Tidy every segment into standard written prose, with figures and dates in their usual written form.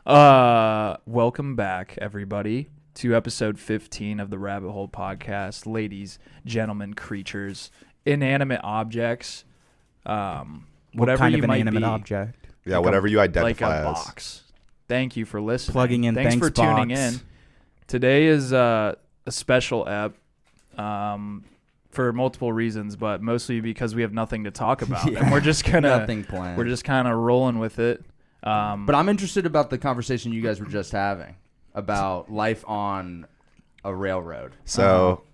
Welcome back, everybody, to episode 15 of the Rabbit Hole Podcast. Ladies, gentlemen, creatures, inanimate objects, whatever what kind you of might inanimate be. object? Yeah, whatever you identify like a as. box. Thank you for listening. Plugging in Thanks for Banks tuning box. in. Today is a special ep. For multiple reasons, but mostly because we have nothing to talk about, and we're just nothing planned. We're just kind of rolling with it. But I'm interested about the conversation you guys were just having about life on a railroad. So,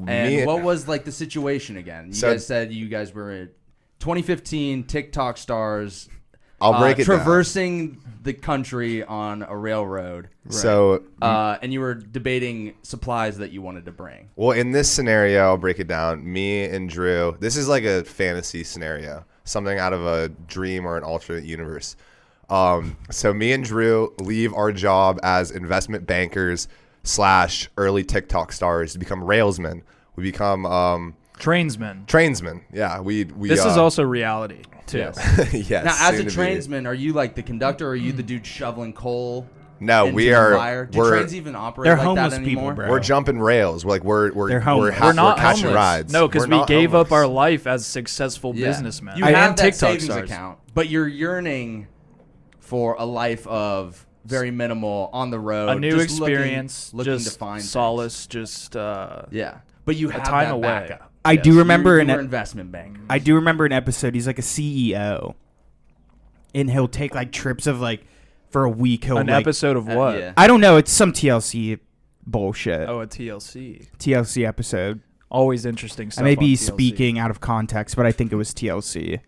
And what was like the situation again? You guys said you guys were in 2015 TikTok stars. I'll break it traversing the country on a railroad. Right. So, and you were debating supplies that you wanted to bring. Well, in this scenario, I'll break it down. Me and Drew, this is like a fantasy scenario, something out of a dream or an alternate universe. So me and Drew leave our job as investment bankers / early TikTok stars to become railsmen. We become trainsmen. Yeah, This is also reality too. Yes. Yes. Now, as a trainsman, are you like the conductor, or are you the dude shoveling coal? No, into we the are. fire? Do trains even operate They're like homeless that people, anymore? bro. We're jumping rails. We're They're homeless. We're not catching homeless. rides. No, because We're we not gave up homeless. our life as successful businessmen. You I have am that TikTok savings stars. account, but you're yearning for a life of very minimal on the road, A new just experience, looking just to find solace, just yeah. But you have time that away. backup. I do remember you're investment banker. I do remember an episode. He's like a CEO, and he'll take like trips of like for a week. He'll an like, episode of what? Yeah. I don't know. It's some TLC bullshit. Oh, a TLC. TLC episode. Always interesting stuff. I may be on TLC. speaking out of context, but I think it was TLC.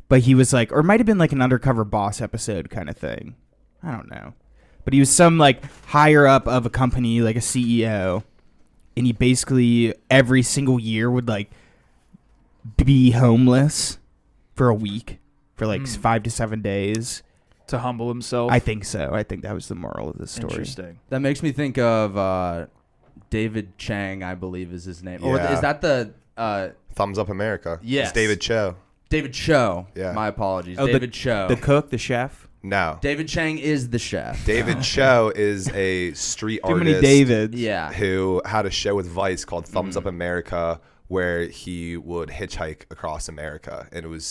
But he was like, or it might have been like an undercover boss episode kind of thing. I don't know. But he was some like higher up of a company, like a CEO. And he basically every single year would like be homeless for a week for like 5 to 7 days. to humble himself. I think so. I think that was the moral of the story. Interesting. That makes me think of David Chang, I believe is his name. Or Yeah. is that the Thumbs Up America. Yes. It's David Cho. David Cho? Yeah. My apologies. Oh, David Cho. The cook, the chef. No. David Chang is the chef. David Cho is a street Too artist. many Davids. Yeah. Who had a show with Vice called Thumbs Up America, where he would hitchhike across America, and it was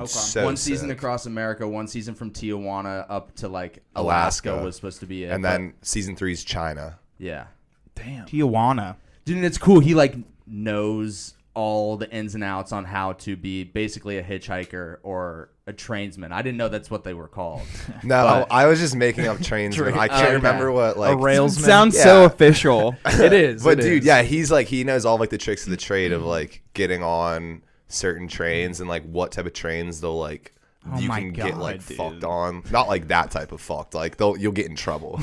so one season sick. across America, one season from Tijuana up to like Alaska. Alaska was supposed to be it. And then season 3 is China. yeah. Damn. Tijuana. Dude, and it's cool. He like knows all the ins and outs on how to be basically a hitchhiker or a trainsman. I didn't know that's what they were called. No, I was just making up trains. But I can't Okay. remember what like A railsman. Sounds Yeah. so official. It is. But it dude, is. yeah, he's like he knows all like the tricks of the trade of like getting on certain trains and like what type of trains they'll like Oh you my can get God, like dude. fucked on. Not like that type of fucked. Like you'll get in trouble.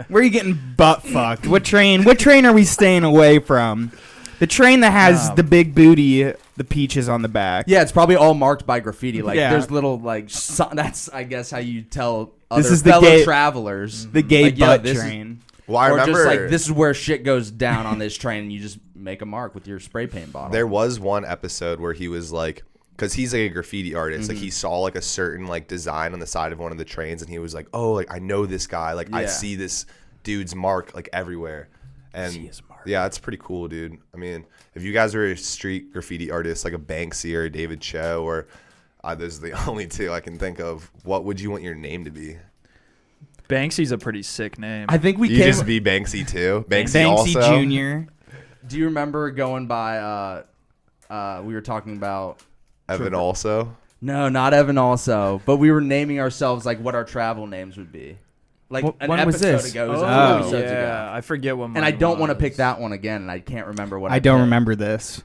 Where are you getting butt fucked? What train? What train are we staying away from? The train that has the big booty, the peaches on the back. Yeah, it's probably all marked by graffiti. Like Yeah. there's little like that's I guess how you tell other This is the fellow gay- travelers. The gay Like, yo, butt this is- train. Well, I or remember just like this is where shit goes down on this train, and you just make a mark with your spray paint bottle. there was one episode where he was like, because he's like a graffiti artist, like he saw like a certain like design on the side of one of the trains, and he was like, oh, like I know this guy, like I Yeah. see this dude's mark like everywhere, and his mark. yeah, it's pretty cool, dude. I mean, if you guys are a street graffiti artist like a Banksy or a David Cho, or those are the only two I can think of, what would you want your name to be? Banksy's a pretty sick name. I think we You came. just be Banksy too. Banksy, Banksy also. Jr. Do you remember going by? We were talking about. Evan also. No, not Evan. Also, but we were naming ourselves like what our travel names would be. Like an when was episode this? ago. It was oh, a few episodes yeah. ago. I forget what. And I mine don't want to was. pick that one again, and I can't remember what I don't picked. remember this.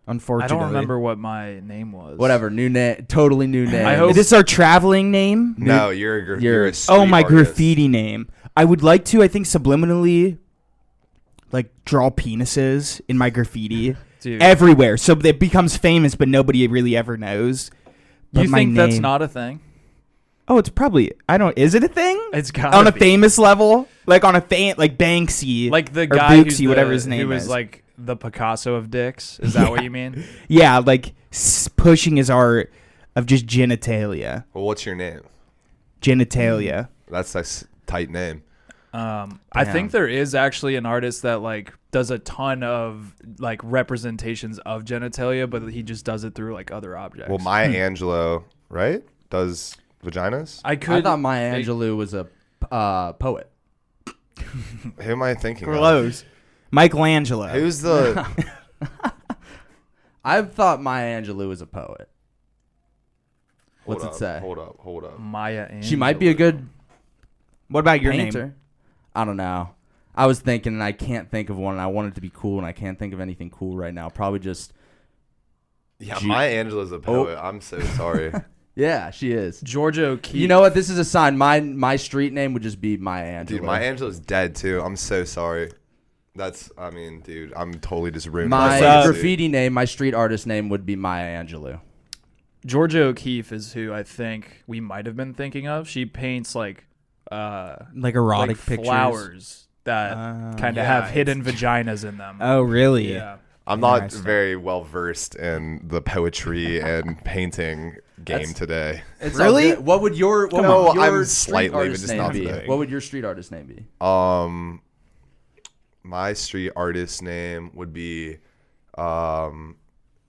I Unfortunately, don't remember what my name was. Whatever, new name, totally new name. I hope- Is this our traveling name? No, you're a street Oh, my artist. graffiti name. I would like to, I think, subliminally, like, draw penises in my graffiti Dude. everywhere, so it becomes famous, but nobody really ever knows. But You my think that's name- not a thing? Oh, it's probably. I don't. Is it a thing? It's got On a famous level, like on a like Banksy, like the or guy Booksy, who's the, whatever his name who was is. like the Picasso of dicks. Is that what you mean? Yeah, like pushing his art of just genitalia. Well, what's your name? Genitalia. That's a tight name. I think there is actually an artist that like does a ton of like representations of genitalia, but he just does it through like other objects. Well, Maya Angelou, right? Does vaginas? I thought Maya Angelou was a poet. Who am I thinking of? Close. Michelangelo. Who's the... I thought Maya Angelou was a poet. What's it say? Hold up. Maya Angelou. She might be a good What about your painter. name? I don't know. I was thinking, and I can't think of one, and I want it to be cool, and I can't think of anything cool right now. Probably just... Yeah, Maya Angelou's a poet. I'm so sorry. Yeah, she is. Georgia O'Keeffe. You know what? This is a sign. My street name would just be Maya Angelou. Dude, Maya Angelou's dead, too. I'm so sorry. Dude, I'm totally just ruining My legacy. graffiti name, my street artist name would be Maya Angelou. Georgia O'Keeffe is who I think we might have been thinking of. She paints like Erotic like pictures. flowers that kind of have hidden vaginas in them. Oh, really? Yeah. I'm not Interesting. very well versed in the poetry and painting game today. It's Really? all good. What would your No, what would your I'm street slightly, but artist just name not be? today. What would your street artist name be? My street artist name would be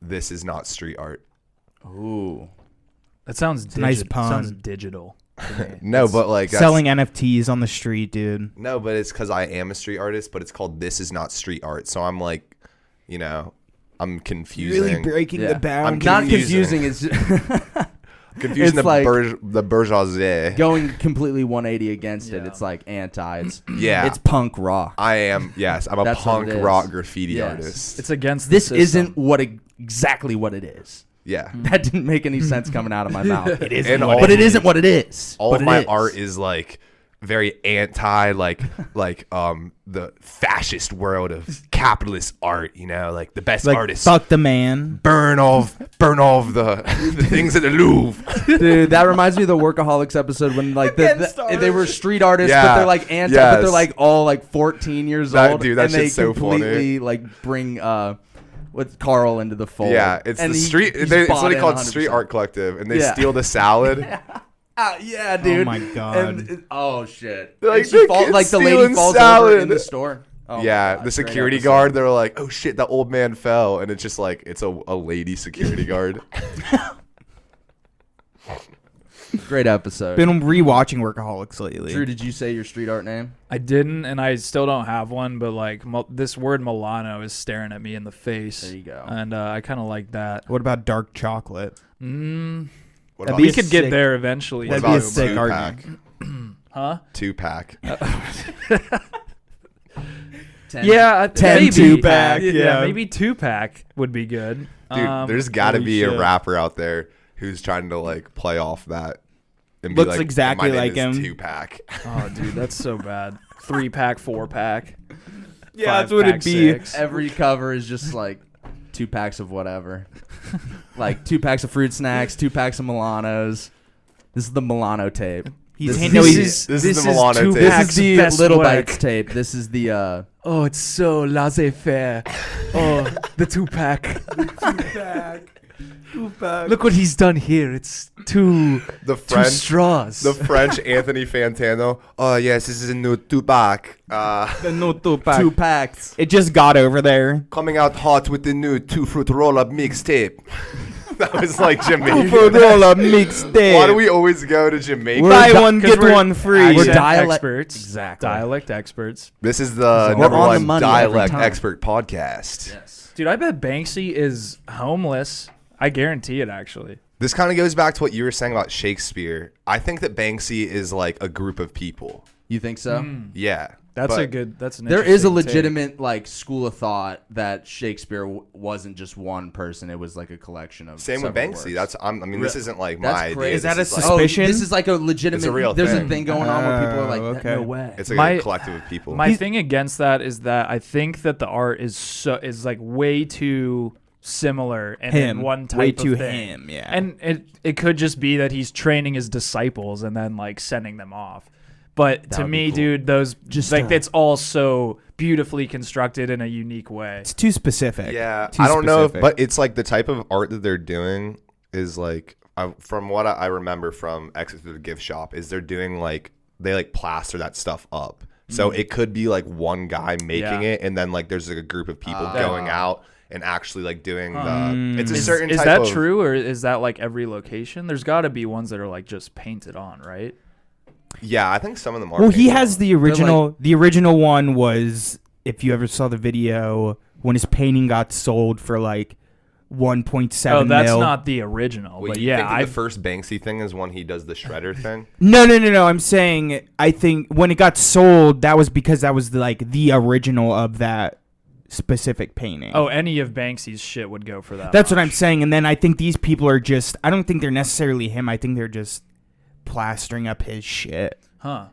This Is Not Street Art. Ooh. That sounds a nice pun. Sounds digital. to me. No, but like that's, Selling NFTs on the street, dude. No, but it's because I am a street artist, but it's called This Is Not Street Art. So I'm like, I'm confusing. Really breaking Yeah. the boundaries. Not confusing. confusing. It's Confusing It's like- the bourgeoisie. going completely 180 against it. Yeah. It's like anti. It's Yeah. It's punk rock. I am. Yes, I'm a That's what punk it is. rock graffiti Yes. artist. It's against This the system. isn't exactly what it is. Yeah. That didn't make any sense coming out of my mouth. It is. And what all- But it isn't what it is. All But of it my is. art is like very anti the fascist world of capitalist art, like the best like artists fuck the man. burn off the things at the Louvre. Dude, that reminds me of the Workaholics episode when like they were street artists, Yeah. but they're like anti, but they're Yes. like all like 14 years That- old, dude, that and they shit's so funny. completely like bring with Carl into the fold. Yeah, it's And the he- street. he's It's bought literally in called 100%. Street Art Collective, and they Yeah. steal the salad. Yeah, dude. my God. And oh shit. They're like, And she "The fall, kid's like the lady stealing falls over salad." in the store. Oh my Yeah, God, the great security episode. guard. They're like, "Oh shit, that old man fell," and it's just like it's a lady security guard. Great episode. Been rewatching Workaholics lately. Drew, did you say your street art name? I didn't, and I still don't have one. But like this word Milano is staring at me in the face. There you go. And I kind of like that. What about dark chocolate? What That'd about be We a could get sick- there eventually. That'd what be a about sick two argument. pack? Huh? 2-pack. Yeah, 10 maybe. 2-pack, Yeah, yeah. maybe 2-pack would be good. Dude, there's got to holy be a shit. rapper out there who's trying to like play off that and Looks be like, exactly "My name like is him." 2-pack. Oh, dude, that's so bad. 3-pack, 4-pack. Yeah, that's what it'd 5-pack, be. 6. Every cover is just like 2 packs of whatever. Like 2 packs of fruit snacks, 2 packs of Milanos. This is the Milano tape. He's This no, is- he's- this is the is Milano tape. Tupac's This is the best Little work. Bites tape. This is the Oh, it's so laissez-faire. Oh, the 2-pack. Look what he's done here. It's two The French, straws. the French Anthony Fantano. Oh yes, this is a new 2-pack. the no 2-pack. 2 packs. It just got over there. Coming out hot with the new 2-fruit roll-up mixtape. That was like Jamaica. Roll-up mixtape. Why do we always go to Jamaica? Buy one, 'cause get we're one free. We're accent dialect- experts. Exactly. Dialect experts. This is the We're number on the one money every dialect time. expert podcast. Yes. Dude, I bet Banksy is homeless. I guarantee it, actually. This kind of goes back to what you were saying about Shakespeare. I think that Banksy is like a group of people. You think so? Yeah. That's but a good. That's an. There is a interesting take. legitimate like school of thought that Shakespeare wasn't just one person; it was like a collection of. Same with several Banksy. works. This Re- isn't like That's my idea. crazy. Is that This a like- suspicion? Oh, this is like a legitimate. It's a real there's thing. a thing going on where people are like, Oh, okay. "No way." It's like My- a collective of people. My thing against that is that I think that the art is like way too similar and in one type way of too thing. him. Yeah. And it could just be that he's training his disciples and then like sending them off. But to would be me, cool. dude, those Just, like it's all so beautifully constructed in a unique way. it's too specific. Yeah, Too I don't know, specific. but it's like the type of art that they're doing is like, from what I remember from Exit to the Gift Shop, is they're doing like they like plaster that stuff up. So it could be like one guy making it, and then like there's like a group of people going out and actually like doing the. It's a certain. Is type that of, true, or is that like every location? There's got to be ones that are like just painted on, right? Yeah, I think some of them are. Well, he painted has on. the original. The original one was, if you ever saw the video, when his painting got sold for like 1.7 Oh, that's mil. not the original. Wait, but you yeah, think that I the first Banksy thing is when he does the shredder thing? No. I'm saying I think when it got sold, that was because that was like the original of that specific painting. Oh, any of Banksy's shit would go for that. That's what much. I'm saying. And then I think these people are just. I don't think they're necessarily him. I think they're just plastering up his shit. Huh.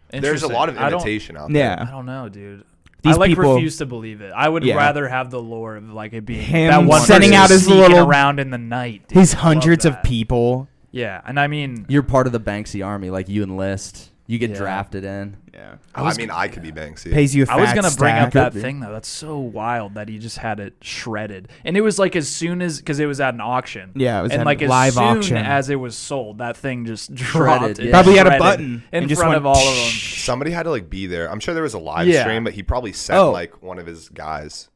There's a Interesting. lot of I don't- imitation out there. Yeah. I don't know, dude. These I like people- refuse to believe it. I would Yeah. rather have the lore of like it being Him that one sending person out his sneaking little- around in the night. Dude. His I love hundreds of that. people. Yeah, and I mean, You're part of the Banksy army. Like you enlist, you get Yeah. drafted in. Yeah. I mean, I could be Banksy. Pays you a fat I was gonna bring up stack. that thing though. That's so wild that he just had it shredded, and it was like as soon as because it was at an auction. Yeah, it was and at like a as live soon auction. as it was sold, that thing just Shredded, dropped. yeah. Probably had a Shredded button in and just front went of all of them. Somebody had to like be there. I'm sure there was a live Yeah. stream, but he probably sent Oh. like one of his guys.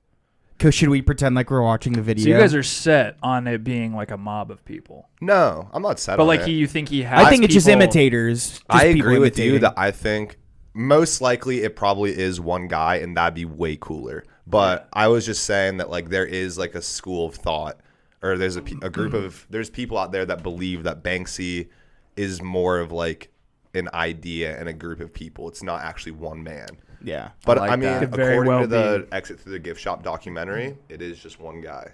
Should we pretend like we're watching the video? So you guys are set on it being like a mob of people, No, I'm not set but on like it. you think he has? I think it's just people- imitators. Just I people agree with you imitating. that I think most likely it probably is one guy, and that'd be way cooler. But I was just saying that like there is like a school of thought, or there's a group of there's people out there that believe that Banksy is more of like an idea and a group of people. It's not actually one man. Yeah. But like I mean, that. Could very according well to the be. Exit Through the Gift Shop documentary, it is just one guy.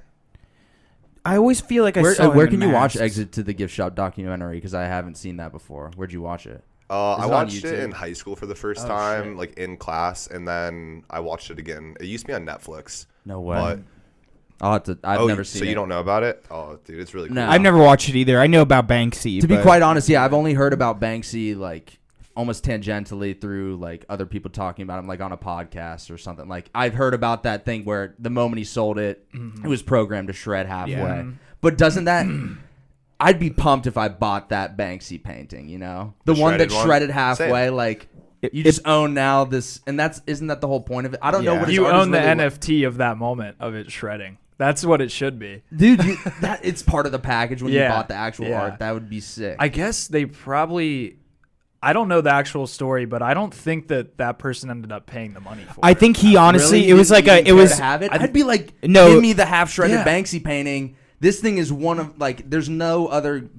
I always feel like I Where, saw him where in can you watch masks. Exit to the Gift Shop documentary? Because I haven't seen that before. Where'd you watch it? I it on watched it YouTube? in high school for the first Oh, time, shit. like in class, and then I watched it again. It used to be on Netflix. No way. But, I'll have to. I've never seen so it. you don't know about it? Oh, dude, it's really cool. No. I've never watched it either. I know about Banksy. To be but- quite honest, yeah, I've only heard about Banksy like almost tangentially through like other people talking about him like on a podcast or something. Like I've heard about that thing where the moment he sold it, it was programmed to shred halfway. Yeah. But doesn't that? I'd be pumped if I bought that Banksy painting. You know, the one that shredded one? shredded halfway. Same. Like you just own now this, and isn't that the whole point of it? I don't know Yeah. what his You art is own the really NFT of that moment of it shredding. That's what it should be. Dude, that it's part of the package when you Yeah, bought the actual yeah. art. That would be sick. I guess they probably. I don't know the actual story, but I don't think that person ended up paying the money for it. I think he honestly, Really? it was like Didn't a, even it care was. to have it. I'd be like, No. give me the half shredded Yeah. Banksy painting. This thing is one of like, there's no other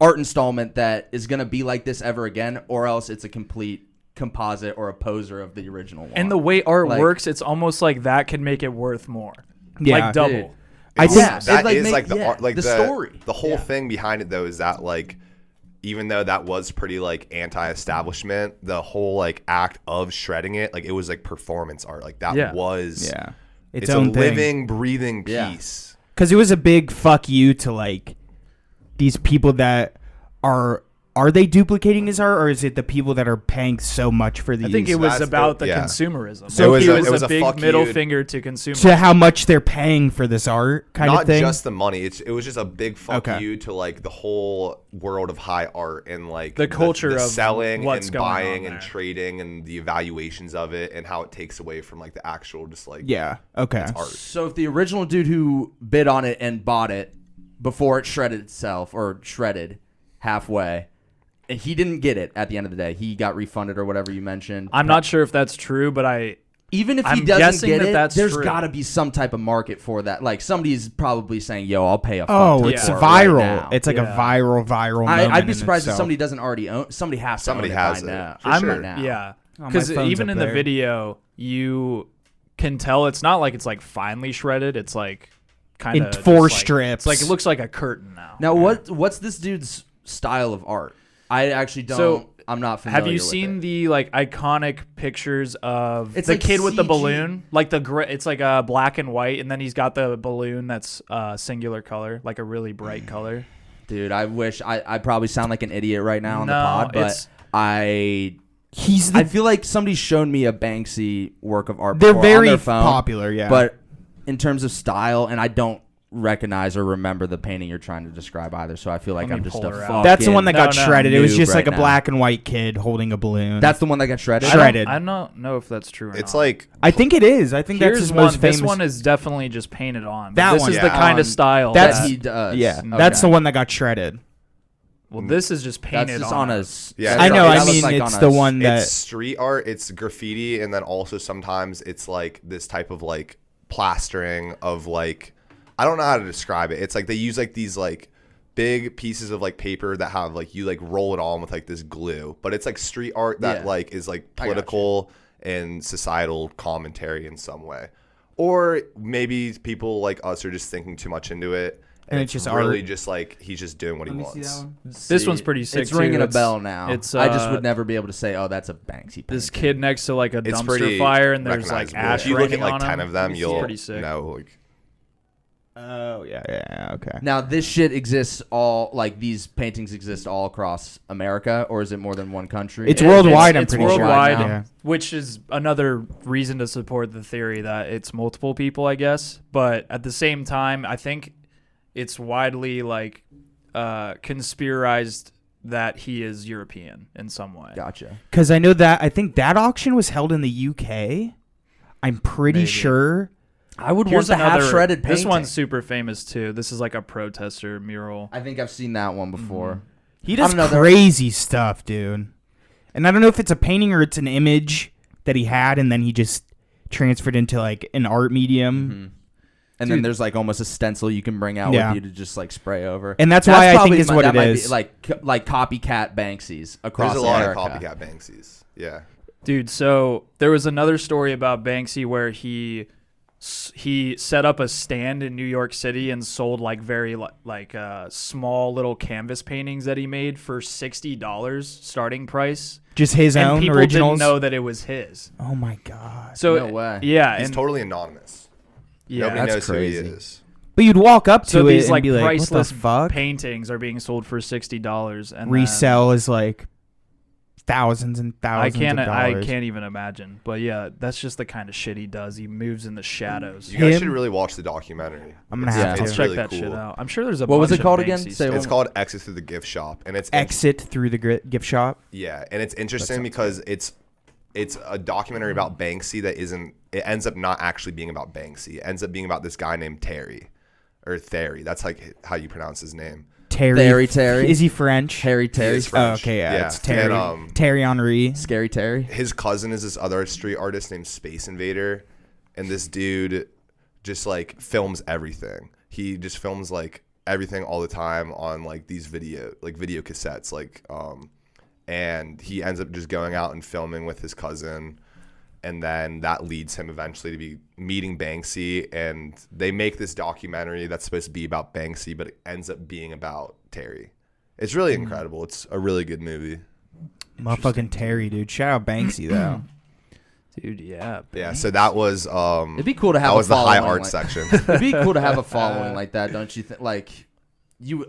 art installment that is gonna be like this ever again, or else it's a complete composite or a poser of the original one. And the way art Like- works, it's almost like that could make it worth more. Yeah. Like double. Dude. I think Yeah. That It, is like, like the yeah, art, like the story. The whole Yeah. thing behind it though is that like, even though that was pretty like anti-establishment, the whole like act of shredding it, like it was like performance art. Like that Yeah. was Yeah. It's own a thing. living, breathing Yeah. piece. Because it was a big fuck you to like these people that are they duplicating his art, or is it the people that are paying so much for these? I think it was That's about the yeah. consumerism. So it was it was a a big fuck middle you finger to consumers. to how much they're paying for this art kind Not of thing. just the money. It was just a big fuck Okay. you to like the whole world of high art and like The culture the of selling what's and going on buying and there. trading and the evaluations of it and how it takes away from like the actual just like Yeah. Okay. art. So if the original dude who bid on it and bought it before it shredded itself or shredded halfway, and he didn't get it at the end of the day, he got refunded or whatever you mentioned. I'm not sure if that's true, but Even if he I'm doesn't guessing get that it, that's there's true. got to be some type of market for that. Like somebody's probably saying, "Yo, I'll pay a." Oh, fuck ton it's for it viral. Right now. It's like a Yeah. viral moment. I'd be in surprised if itself. somebody doesn't already own. Somebody has to. Somebody own has it by it, now. for I'm sure. now. yeah, Oh, my because phone's even up in the there. video you can tell it's not like it's like finely shredded. It's like kind In of 4 strips. It's like it looks like a curtain now. Now, what's this dude's style of art? I actually don't. So, I'm not familiar. Have you with seen it. the like iconic pictures of It's the like kid with the CG. balloon? Like it's like a black and white, and then he's got the balloon that's singular color, like a really bright color. Dude? I wish I probably sound like an idiot right now on the No, pod, but it's- I He's I the, feel like somebody's shown me a Banksy work of art. they're before on very their phone, popular. Yeah. But in terms of style, and I don't recognize or remember the painting you're trying to describe either. So I feel like Let me I'm just pull a her out. fucking. That's the one that got No, no. shredded. It was noob just like right a now. black and white kid holding a balloon. That's the one that got shredded. Shredded. I don't know if that's true or It's not. like I think it is. I think that's Here's his most one. famous. This one is definitely just painted on. That this one, is yeah. the kind of On- style. That's- that, he does. yeah, Okay. that's the one that got shredded. well, this is just painted That's just on. on a. Yeah, I know. that I looks mean, like it's on the a- one that. it's street art, it's graffiti, and then also sometimes it's like this type of like plastering of like, I don't know how to describe it. It's like they use like these like big pieces of like paper that have like you like roll it on with like this glue, but it's like street art that Yeah. like is like I gotcha. political and societal commentary in some way. Or maybe people like us are just thinking too much into it. And it's just really art. just like he's just doing what he wants. This one's pretty sick. It's ringing too. a bell now. It's I just would never be able to say, "Oh, that's a Banksy." this painting. kid next to like a It's dumpster pretty fire, and there's like recognizable. ash If you look at raining like on 10 him. of them, It's you'll pretty sick. know like Oh yeah, okay. Now, this shit exists all like these paintings exist all across America, or is it more than one country? It's worldwide. I'm It's pretty worldwide, sure. Yeah. which is another reason to support the theory that it's multiple people, I guess. But at the same time, I think it's widely like conspirized that he is European in some way. Gotcha. Because I know that I think that auction was held in the UK. I'm pretty Maybe. sure. I would Here's want the half another. shredded painting. This one's super famous too. This is like a protester mural. I think I've seen that one before. He does I don't know, crazy stuff, dude. And I don't know if it's a painting or it's an image that he had, and then he just transferred into like an art medium. Mm-hmm. And then Dude. there's like almost a stencil you can bring out Yeah. with you to just like spray over. And that's why I probably think is what that it might is. Be like copycat Banksies across there's a lot America. of copycat Banksies. Yeah. Dude, so there was another story about Banksy where he set up a stand in New York City and sold like very like small little canvas paintings that he made for $60 starting price. Just his And own people originals. didn't know that it was his. Oh my god! So No way. Yeah, He's and totally anonymous. yeah, Nobody that's knows crazy. who he is. But you'd walk up to so it these and like be like, "What the priceless fuck?" paintings are being sold for $60 and Resell is like thousands and then thousands of I dollars. can't even imagine. But yeah, that's just the kind of shit he does. He moves in the shadows. You guys Him? should really watch the documentary. I'm gonna Yeah. have I'll It's to check really that cool. shit out. I'm sure there's a What was bunch it called of again? Banksy Say stuff. It's called Exit Through the Gift Shop, and it's exit through the gift shop. yeah, and it's interesting because it's a documentary about Banksy that isn't. It ends up not actually being about Banksy. It ends up being about this guy named Terry, or Thery. That's like how you pronounce his name. Terry. Terry. Is he French? Harry He Terry. is French. Oh, okay, yeah, it's And, Terry. Terry Henry. Scary Terry. his cousin is this other street artist named Space Invader, and this dude just like films everything. He just films like everything all the time on like these video cassettes, and he ends up just going out and filming with his cousin, and then that leads him eventually to be meeting Banksy, and they make this documentary that's supposed to be about Banksy, but it ends up being about Terry. It's really incredible. It's a really good movie. Motherfucking Terry, dude. Shout out Banksy though. Dude, yeah. Yeah, so that was It'd be cool to have. that was a the high following art like- section. It'd be cool to have a following like that, don't you think? Like,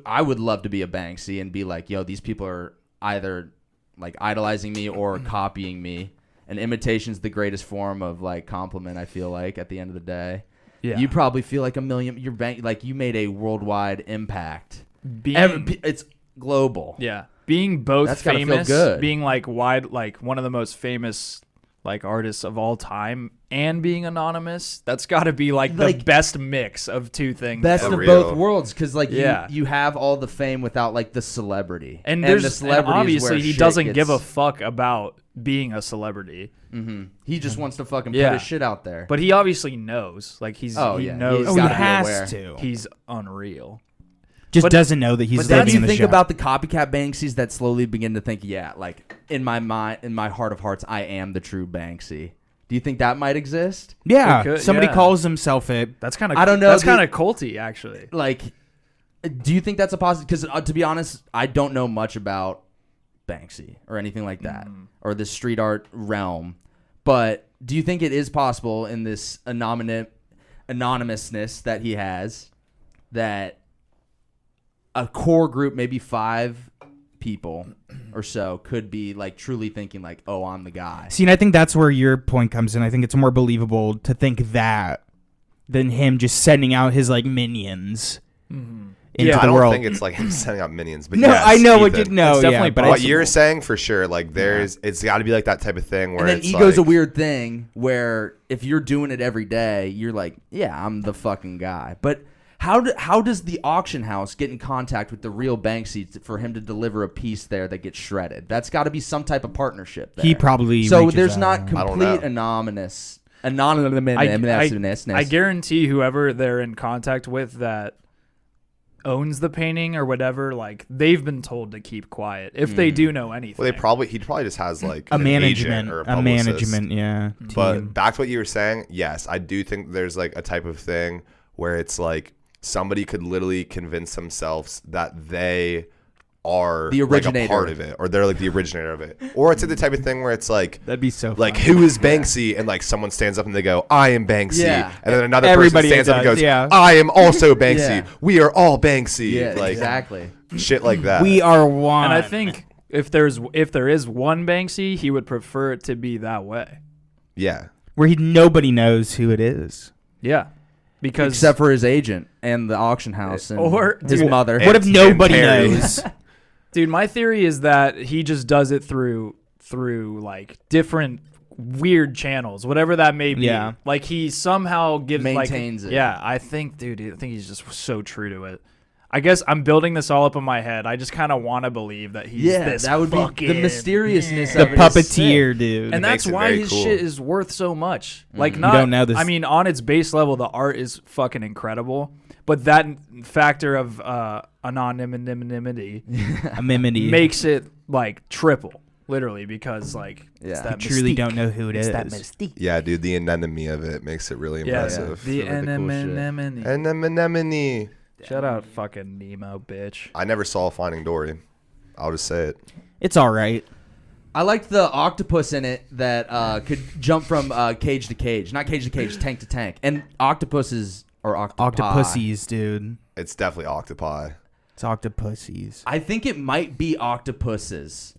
I would love to be a Banksy and be like, yo, these people are either like idolizing me or copying me. And imitation's the greatest form of like compliment. I feel like at the end of the day, Yeah. you probably feel like like you made a worldwide impact. being, It's global. yeah. Being both That's gotta feel famous, good. being like one of the most famous like artists of all time and being anonymous, that's got to be like the Like- best mix of two things. Best ever. of Unreal. both worlds, because like Yeah. you have all the fame without like the celebrity, And the there's and celebrity is obviously where he shit doesn't gets- give a fuck about being a celebrity. He just wants to fucking Yeah. put his shit out there. But he obviously knows. Like he yeah. knows He's Oh, he gotta be has aware. to. he's unreal. Just But- doesn't know that he's But then living you in the think show. about the copycat Banksies that slowly begin to think, yeah, like in my mind, in my heart of hearts, I am the true Banksy. Do you think that might exist? yeah, It could- somebody yeah. calls himself it. That's kind of I don't know, That's the- kind of culty actually. Like, do you think that's a positive? Because to be honest, I don't know much about Banksy or anything like that, or the street art realm. But do you think it is possible in this anonymousness that he has that a core group, maybe 5 people or so, could be like truly thinking like, oh, I'm the guy? See, and I think that's where your point comes in. I think it's more believable to think that than him just sending out his like minions into I the don't world. think it's like him sending out minions, but No, yes, I know what you Ethan. know. It's definitely but What possible. you're saying for sure, like it's got to be like that type of thing where And then it's ego's like, a weird thing where if you're doing it every day, you're like, yeah, I'm the fucking guy. But how does the auction house get in contact with the real Banksy for him to deliver a piece there that gets shredded? That's got to be some type of partnership there. He probably So reaches there's out. not I don't complete know. anonymous. I guarantee whoever they're in contact with that owns the painting or whatever, like they've been told to keep quiet if they do know anything. well, he probably just has like a an management, agent or a a publicist. management, yeah. But team. back to what you were saying, yes, I do think there's like a type of thing where it's like somebody could literally convince themselves that they are The like a originator. part of it, or they're like the originator of it, or it's the type of thing where it's like That'd be so like funny. who is Banksy, and like someone stands up and they go, I am Banksy, Yeah. and then another Everybody person stands up and does, goes, yeah. I am also Banksy. Yeah. We are all Banksy. Yeah, like exactly. shit like that. We are one. And I think if there is one Banksy, he would prefer it to be that way. yeah. where nobody knows who it is. Yeah. Because Except for his agent and the auction house and Or- his dude, mother. What if And nobody Terry. knows? dude, my theory is that he just does it through like different weird channels, whatever that may be. Yeah. Like he somehow gives Maintains like, it. Yeah, I think he's just so true to it. I guess I'm building this all up in my head. I just kind of want to believe that he's Yeah, this that would be fucking the mysteriousness The of it is sick. puppeteer, dude. and that's makes it why very his cool. shit is worth so much. Like, You not, don't know this. I mean, on its base level, the art is fucking incredible, but that factor of anonymity a mimity. makes it like triple, literally, because like it's Yeah. that truly mystique. don't know who it is. It's that mystique. Yeah, dude, the anemone of it makes it really Yeah, impressive. the It's really cool shit. anemone. Anemone. Shout out fucking Nemo, bitch. I never saw Finding Dory. I'll just say it. It's all right. I liked the octopus in it that could jump from cage to cage. Not cage to cage, tank to tank. And octopuses or octopi. Octopussies, dude. It's definitely octopi. It's octopussies. I think it might be octopuses.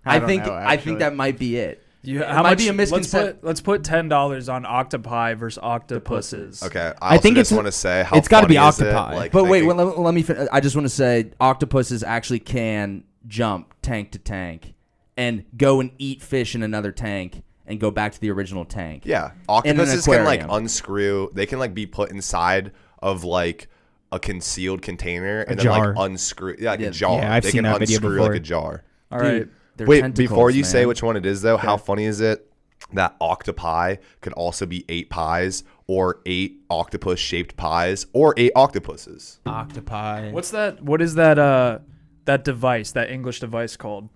I I don't think know, I actually. think that might be it. You, It how might much? be a misconception. Let's put $10 on octopi versus octopuses. Okay, I think just it's- want to say how it's gotta be funny is it, octopi. like, But wait, thinking- well, let me. I just want to say, octopuses actually can jump tank to tank and go and eat fish in another tank and go back to the original tank. yeah, in an octopuses can like aquarium. unscrew. They can like be put inside of like a concealed container and then jar. like unscrew. Yeah, like Yeah. a jar. Yeah, I've they seen can that video unscrew before. like a jar. All Dude, right. they're Wait, tentacles, before you say man. which one it is, though, how funny is it that octopi could also be 8 pies or 8 octopus-shaped pies or 8 octopuses? Octopi. What's that? What is that? That device, that English device called?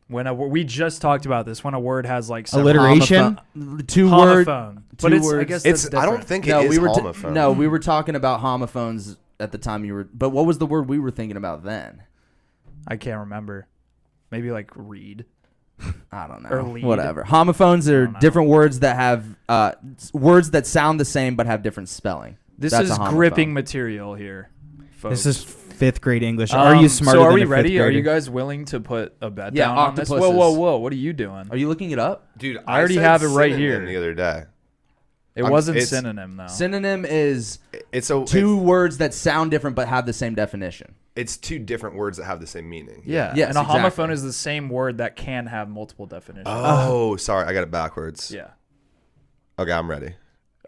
When we just talked about this, when a word has like several Alliteration? Two word. homophone, but two it's I words. guess that's It's. I don't different. think No, it is we were homophone. no, we were talking about homophones at the time you were. But what was the word we were thinking about then? I can't remember. Maybe like read. I don't know. Or lead. Whatever. Homophones are don't know. different words that have words that sound the same but have different spelling. This That's is a homophone. gripping material here, folks. This is 5th grade English. Are you smarter So are than we a 5th ready? Are grader? you guys willing to put a bet Yeah, down on this? Whoa, octopuses. whoa, whoa! What are you doing? Are you looking it up? Dude, I already said have it right synonym here. The other day, It I'm- wasn't it's- synonym though. Synonym is it's a two words that sound different but have the same definition. It's 2 different words that have the same meaning. Yeah. Yes, and a exactly. homophone is the same word that can have multiple definitions. Oh, sorry, I got it backwards. Yeah. Okay, I'm ready.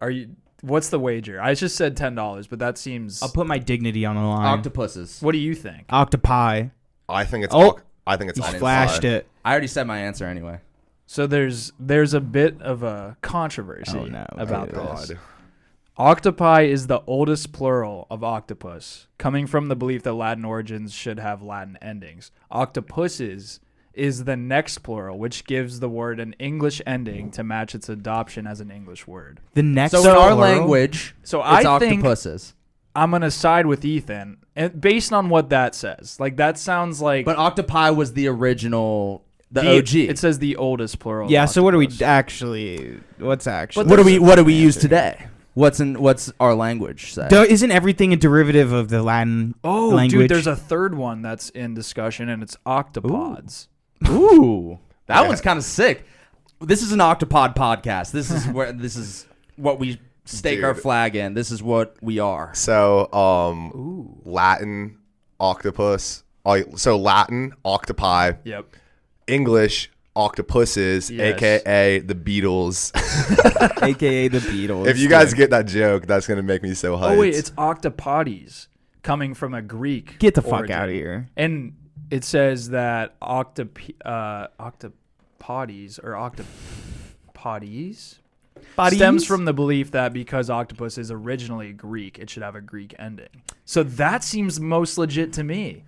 Are you? What's the wager? I just said $10, but that seems. I'll put my dignity on the line. Octopuses. What do you think? Octopi. I think it's. Oh, I think it's. You octopi. flashed it. I already said my answer anyway. So there's a bit of a controversy Oh, no. about Oh, this. God. Octopi is the oldest plural of octopus, coming from the belief that Latin origins should have Latin endings. Octopuses is the next plural, which gives the word an English ending to match its adoption as an English word. The next So in our plural? language, So it's I think octopuses. I'm gonna side with Ethan, and based on what that says. Like that sounds like But octopi was the original, the the- OG. It says the oldest plural. of Yeah, so what do we octopus. actually... What's actually... But what do we use today? What's our language say? Isn't everything a derivative of the Latin Oh, language? dude, there's a third one that's in discussion, and it's octopods. Ooh, that Yeah. one's kind of sick. This is an octopod podcast. This is where this is what we stake Dude. our flag in. This is what we are. So, Ooh. Latin octopus. So Latin octopi. Yep. English octopuses, Yes. aka the Beatles. AKA the Beatles. If you guys get that joke, that's gonna make me so hyped. Oh wait, it's octopodes, coming from a Greek. Get the fuck origin. out of here. And it says that octopodes or octopodes stems from the belief that because octopus is originally Greek, it should have a Greek ending. So that seems most legit to me.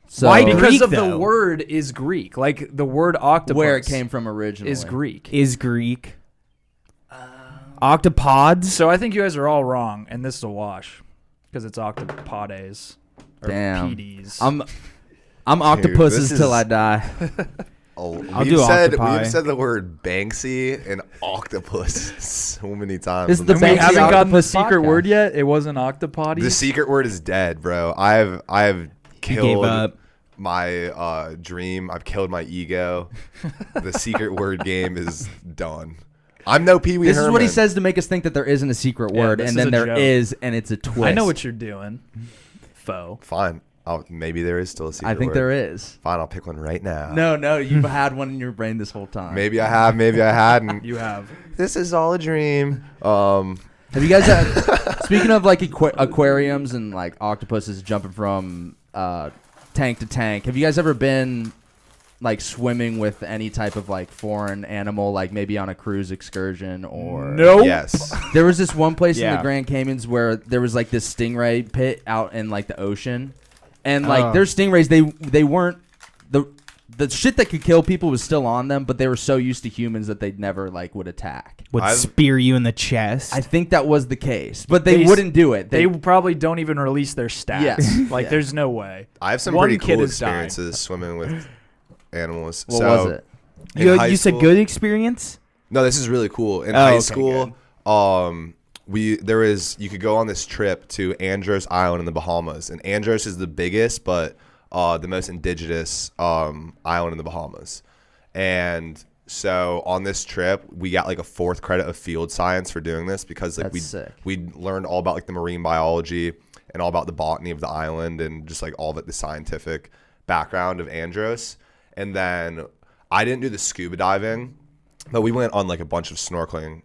So Why Because Greek, of though? the word is Greek. Like the word octopus where it came from originally is Greek. is Greek. Octopods. So I think you guys are all wrong, and this is a wash because it's octopodes or Damn. PDs. I'm octopuses this till is- I die. I'll do octopi. We've said the word Banksy and octopus so many times. It's on the this we Banksy podcast. haven't gotten the octopus secret podcast. word yet. It wasn't octopodes. The secret word is dead, bro. I have He killed gave up. my dream. I've killed my ego. The secret word game is done. I'm no Pee Wee This Herman. is what he says to make us think that there isn't a secret Yeah, word, this and is then a there joke. is, and it's a twist. I know what you're doing, foe. Fine. Maybe there is still a secret I think word. there is. Fine, I'll pick one right now. No, you've had one in your brain this whole time. Maybe I have. Maybe I hadn't. You have. This is all a dream. Have you guys speaking of like aquariums and like octopuses jumping from tank to tank, have you guys ever been like swimming with any type of like foreign animal, like maybe on a cruise excursion or Nope. Yes. There was this one place in Yeah. the Grand Canyons where there was like this stingray pit out in like the ocean, and like Oh. their stingrays, they weren't the shit that could kill people was still on them, but they were so used to humans that they never like would attack. Would I've- spear you in the chest. I think that was the case, but they They wouldn't do it. They probably don't even release their stats. Yeah. Like, Yeah. there's no way. I have some One pretty kid cool has died. experiences swimming with animals. what so, was it? in high you said school- good experience? No, this is really cool. In Oh, high okay, school, you could go on this trip to Andros Island in the Bahamas, and Andros is the biggest but the most indigenous island in the Bahamas. And so on this trip, we got like a 4th credit of field science for doing this because like That's sick. we learned all about like the marine biology and all about the botany of the island and just like all of it, the scientific background of Andros. And then I didn't do the scuba diving, but we went on like a bunch of snorkeling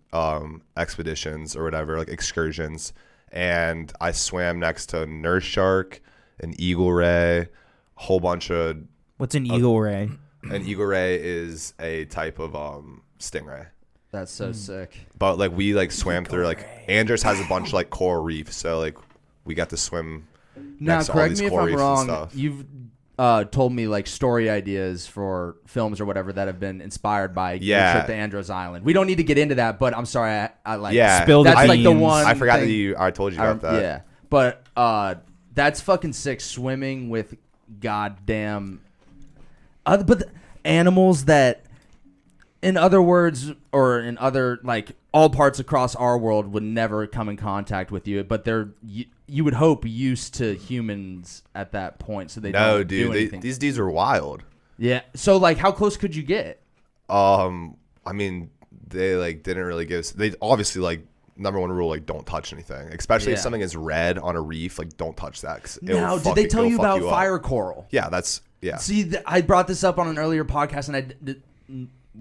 expeditions or whatever, like excursions. And I swam next to nurse shark, an eagle ray, a whole bunch of. What's an eagle ray? An eagle ray is a type of stingray. That's so sick. But like we like swam through like Andros has a bunch of like coral reefs, so like we got to swim Now, next to all correct these me if coral I'm reefs and wrong. stuff. You've told me like story ideas for films or whatever that have been inspired by your Yeah. trip to Andros Island. We don't need to get into that, but I'm sorry, I like Yeah. Spill the that's like the beans. one. I forgot thing- that I told you about that. Yeah, but that's fucking sick. Swimming with goddamn animals that, in other words, or in other like all parts across our world, would never come in contact with you, but they're you would hope used to humans at that point, so they No, don't do dude, anything. these dudes are wild. Yeah. So like, how close could you get? I mean, they like didn't really give us. They obviously like number one rule, like don't touch anything, especially if Yeah. something is red on a reef. Like don't touch that. 'Cause Now, did they tell you about fire coral? Yeah, that's yeah. See, I brought this up on an earlier podcast, and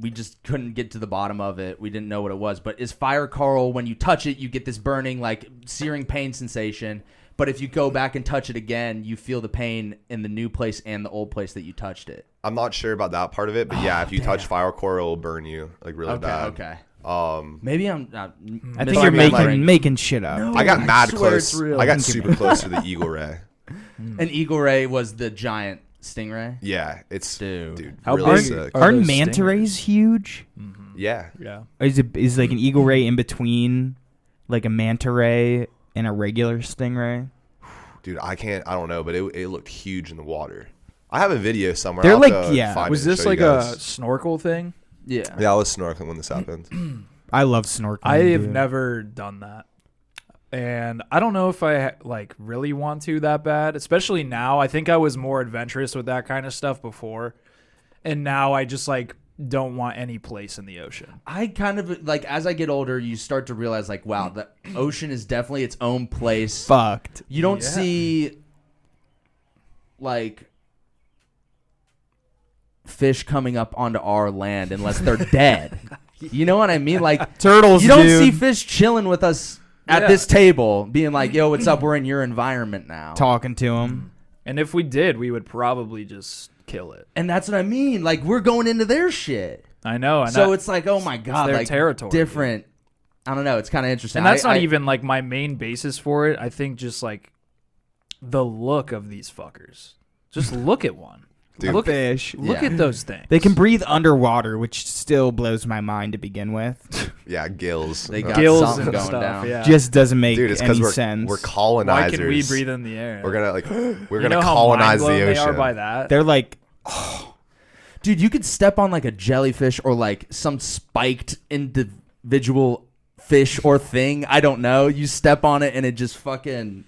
we just couldn't get to the bottom of it. We didn't know what it was. But is fire coral, when you touch it, you get this burning, like searing pain sensation. But if you go back and touch it again, you feel the pain in the new place and the old place that you touched it. I'm not sure about that part of it, but yeah, if you touch fire coral, it'll burn you like really bad. Okay. Um, Maybe I'm. I think But you're I mean, like- making shit up. No. I got I mad swear close. it's real. I got super close to the eagle ray. An eagle ray was the giant stingray. Yeah, it's Dude. How really big sick. are Aren't those manta stingers? rays huge? Yeah, Yeah. Is like an eagle ray in between like a manta ray and a regular stingray? dude, I don't know, but it looked huge in the water. I have a video somewhere. They're I'll like- have to yeah. find it Was and this show you like a guys. snorkel thing? Yeah. Yeah, I was snorkeling when this happened. I love snorkeling. I have dude. never done that. And I don't know if I like really want to that bad, especially now. I think I was more adventurous with that kind of stuff before. And now I just like don't want any place in the ocean. I kind of like as I get older, you start to realize like, wow, the ocean is definitely its own place. Fucked. You don't Yeah. see like fish coming up onto our land unless they're dead. You know what I mean? Like Turtles, you don't dude. see fish chilling with us at Yeah. this table, being like, "Yo, what's up? We're in your environment now." Talking to him. And if we did, we would probably just kill it. And that's what I mean. Like we're going into their shit. I know. And So it's like, oh my god, their like territory, different. I don't know. It's kind of interesting. and that's not I- even like my main basis for it. I think just like the look of these fuckers. Just look at one. Dude. Look Fish. Look Yeah. at those things. They can breathe underwater, which still blows my mind to begin with. Yeah, gills. They got gills something and going stuff. down. Yeah. Just doesn't make Dude, it's any because sense. we're Why colonizers. can we breathe in the air? We're gonna like we're you gonna know how colonize the mind-blown they are ocean. by that. They're like, Dude, you could step on like a jellyfish or like some spiked individual fish or thing. I don't know. You step on it and it just fucking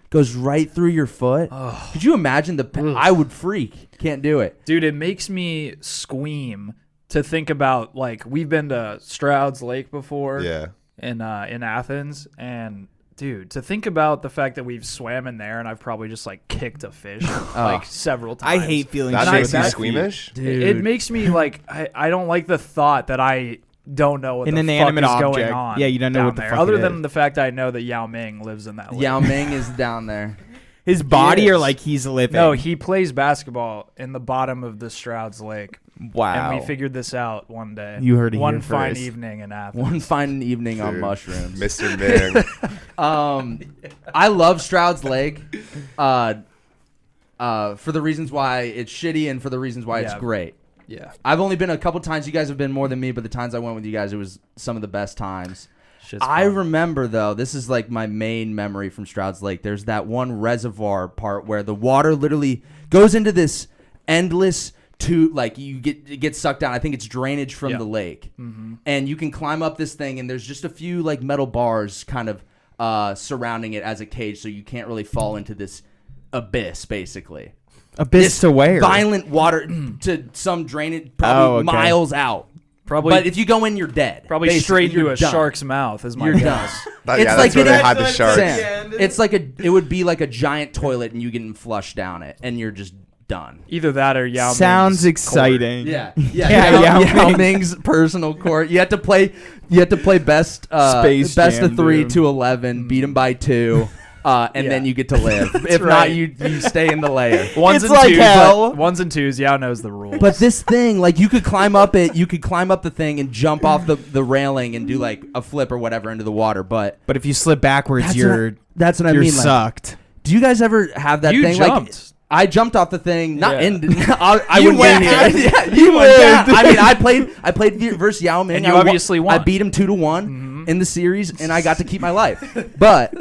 goes right through your foot. Could you imagine I would freak. Can't do it. Dude, it makes me squeam to think about like we've been to Stroud's Lake before. Yeah. In Athens, and dude, to think about the fact that we've swam in there and I've probably just like kicked a fish like several I times. hate feeling That shit makes with you my squeamish? Dude. It makes me like I don't like the thought that I don't know what An the inanimate fuck is object. going on. Yeah, you don't know down what the there, fuck other it than is. the fact I know that Yao Ming lives in that lake. Yao Ming is down there. His body or is. like he's living? No, he plays basketball in the bottom of the Stroud's Lake. Wow. And we figured this out one day. You heard it one here fine first. evening in Athens. One fine evening on Dude, mushrooms. Mr. Ming. I love Stroud's Lake for the reasons why it's shitty and for the reasons why it's Yeah. great. Yeah. I've only been a couple times. You guys have been more than me, but the times I went with you guys, it was some of the best times. Shit's I fun. remember, though, this is like my main memory from Stroud's Lake. There's that one reservoir part where the water literally goes into this endless like it gets sucked down. I think it's drainage from Yeah. the lake. And you can climb up this thing, and there's just a few like metal bars kind of surrounding it as a cage, so you can't really fall into this abyss, basically. Abyss to where? Violent water to some drainage, probably okay. miles out. Probably But if you go in, you're dead. probably Basically, straight into you're a done. shark's mouth is my You're done. guess. Yeah, that's where they hide the sharks. Sam, it's like it would be like a giant toilet, and you get flushed down it, and you're just done. Either that or Yao Ming's Sounds court. exciting. Yeah, Yao Ming. Ming's personal court. You have to play best Space best Jam, of 3 dude. to 11, beat them by 2, and then Yeah. you get to live. If not, right. you stay in the layer. Ones It's and like twos, hell. but ones and twos. Yao knows the rules. But this thing, like you could climb up it, you could climb up the thing and jump off the railing and do like a flip or whatever into the water. But But if you slip backwards, that's what I you're mean. Like, sucked. do you guys ever have that You thing? jumped. Like, I jumped off the thing, not Yeah. in. I You wouldn't get in went. here. Yeah, You went. went. I mean, I played versus Yao Ming. And you I obviously won. I beat him 2-1 in the series, and I got to keep my life. But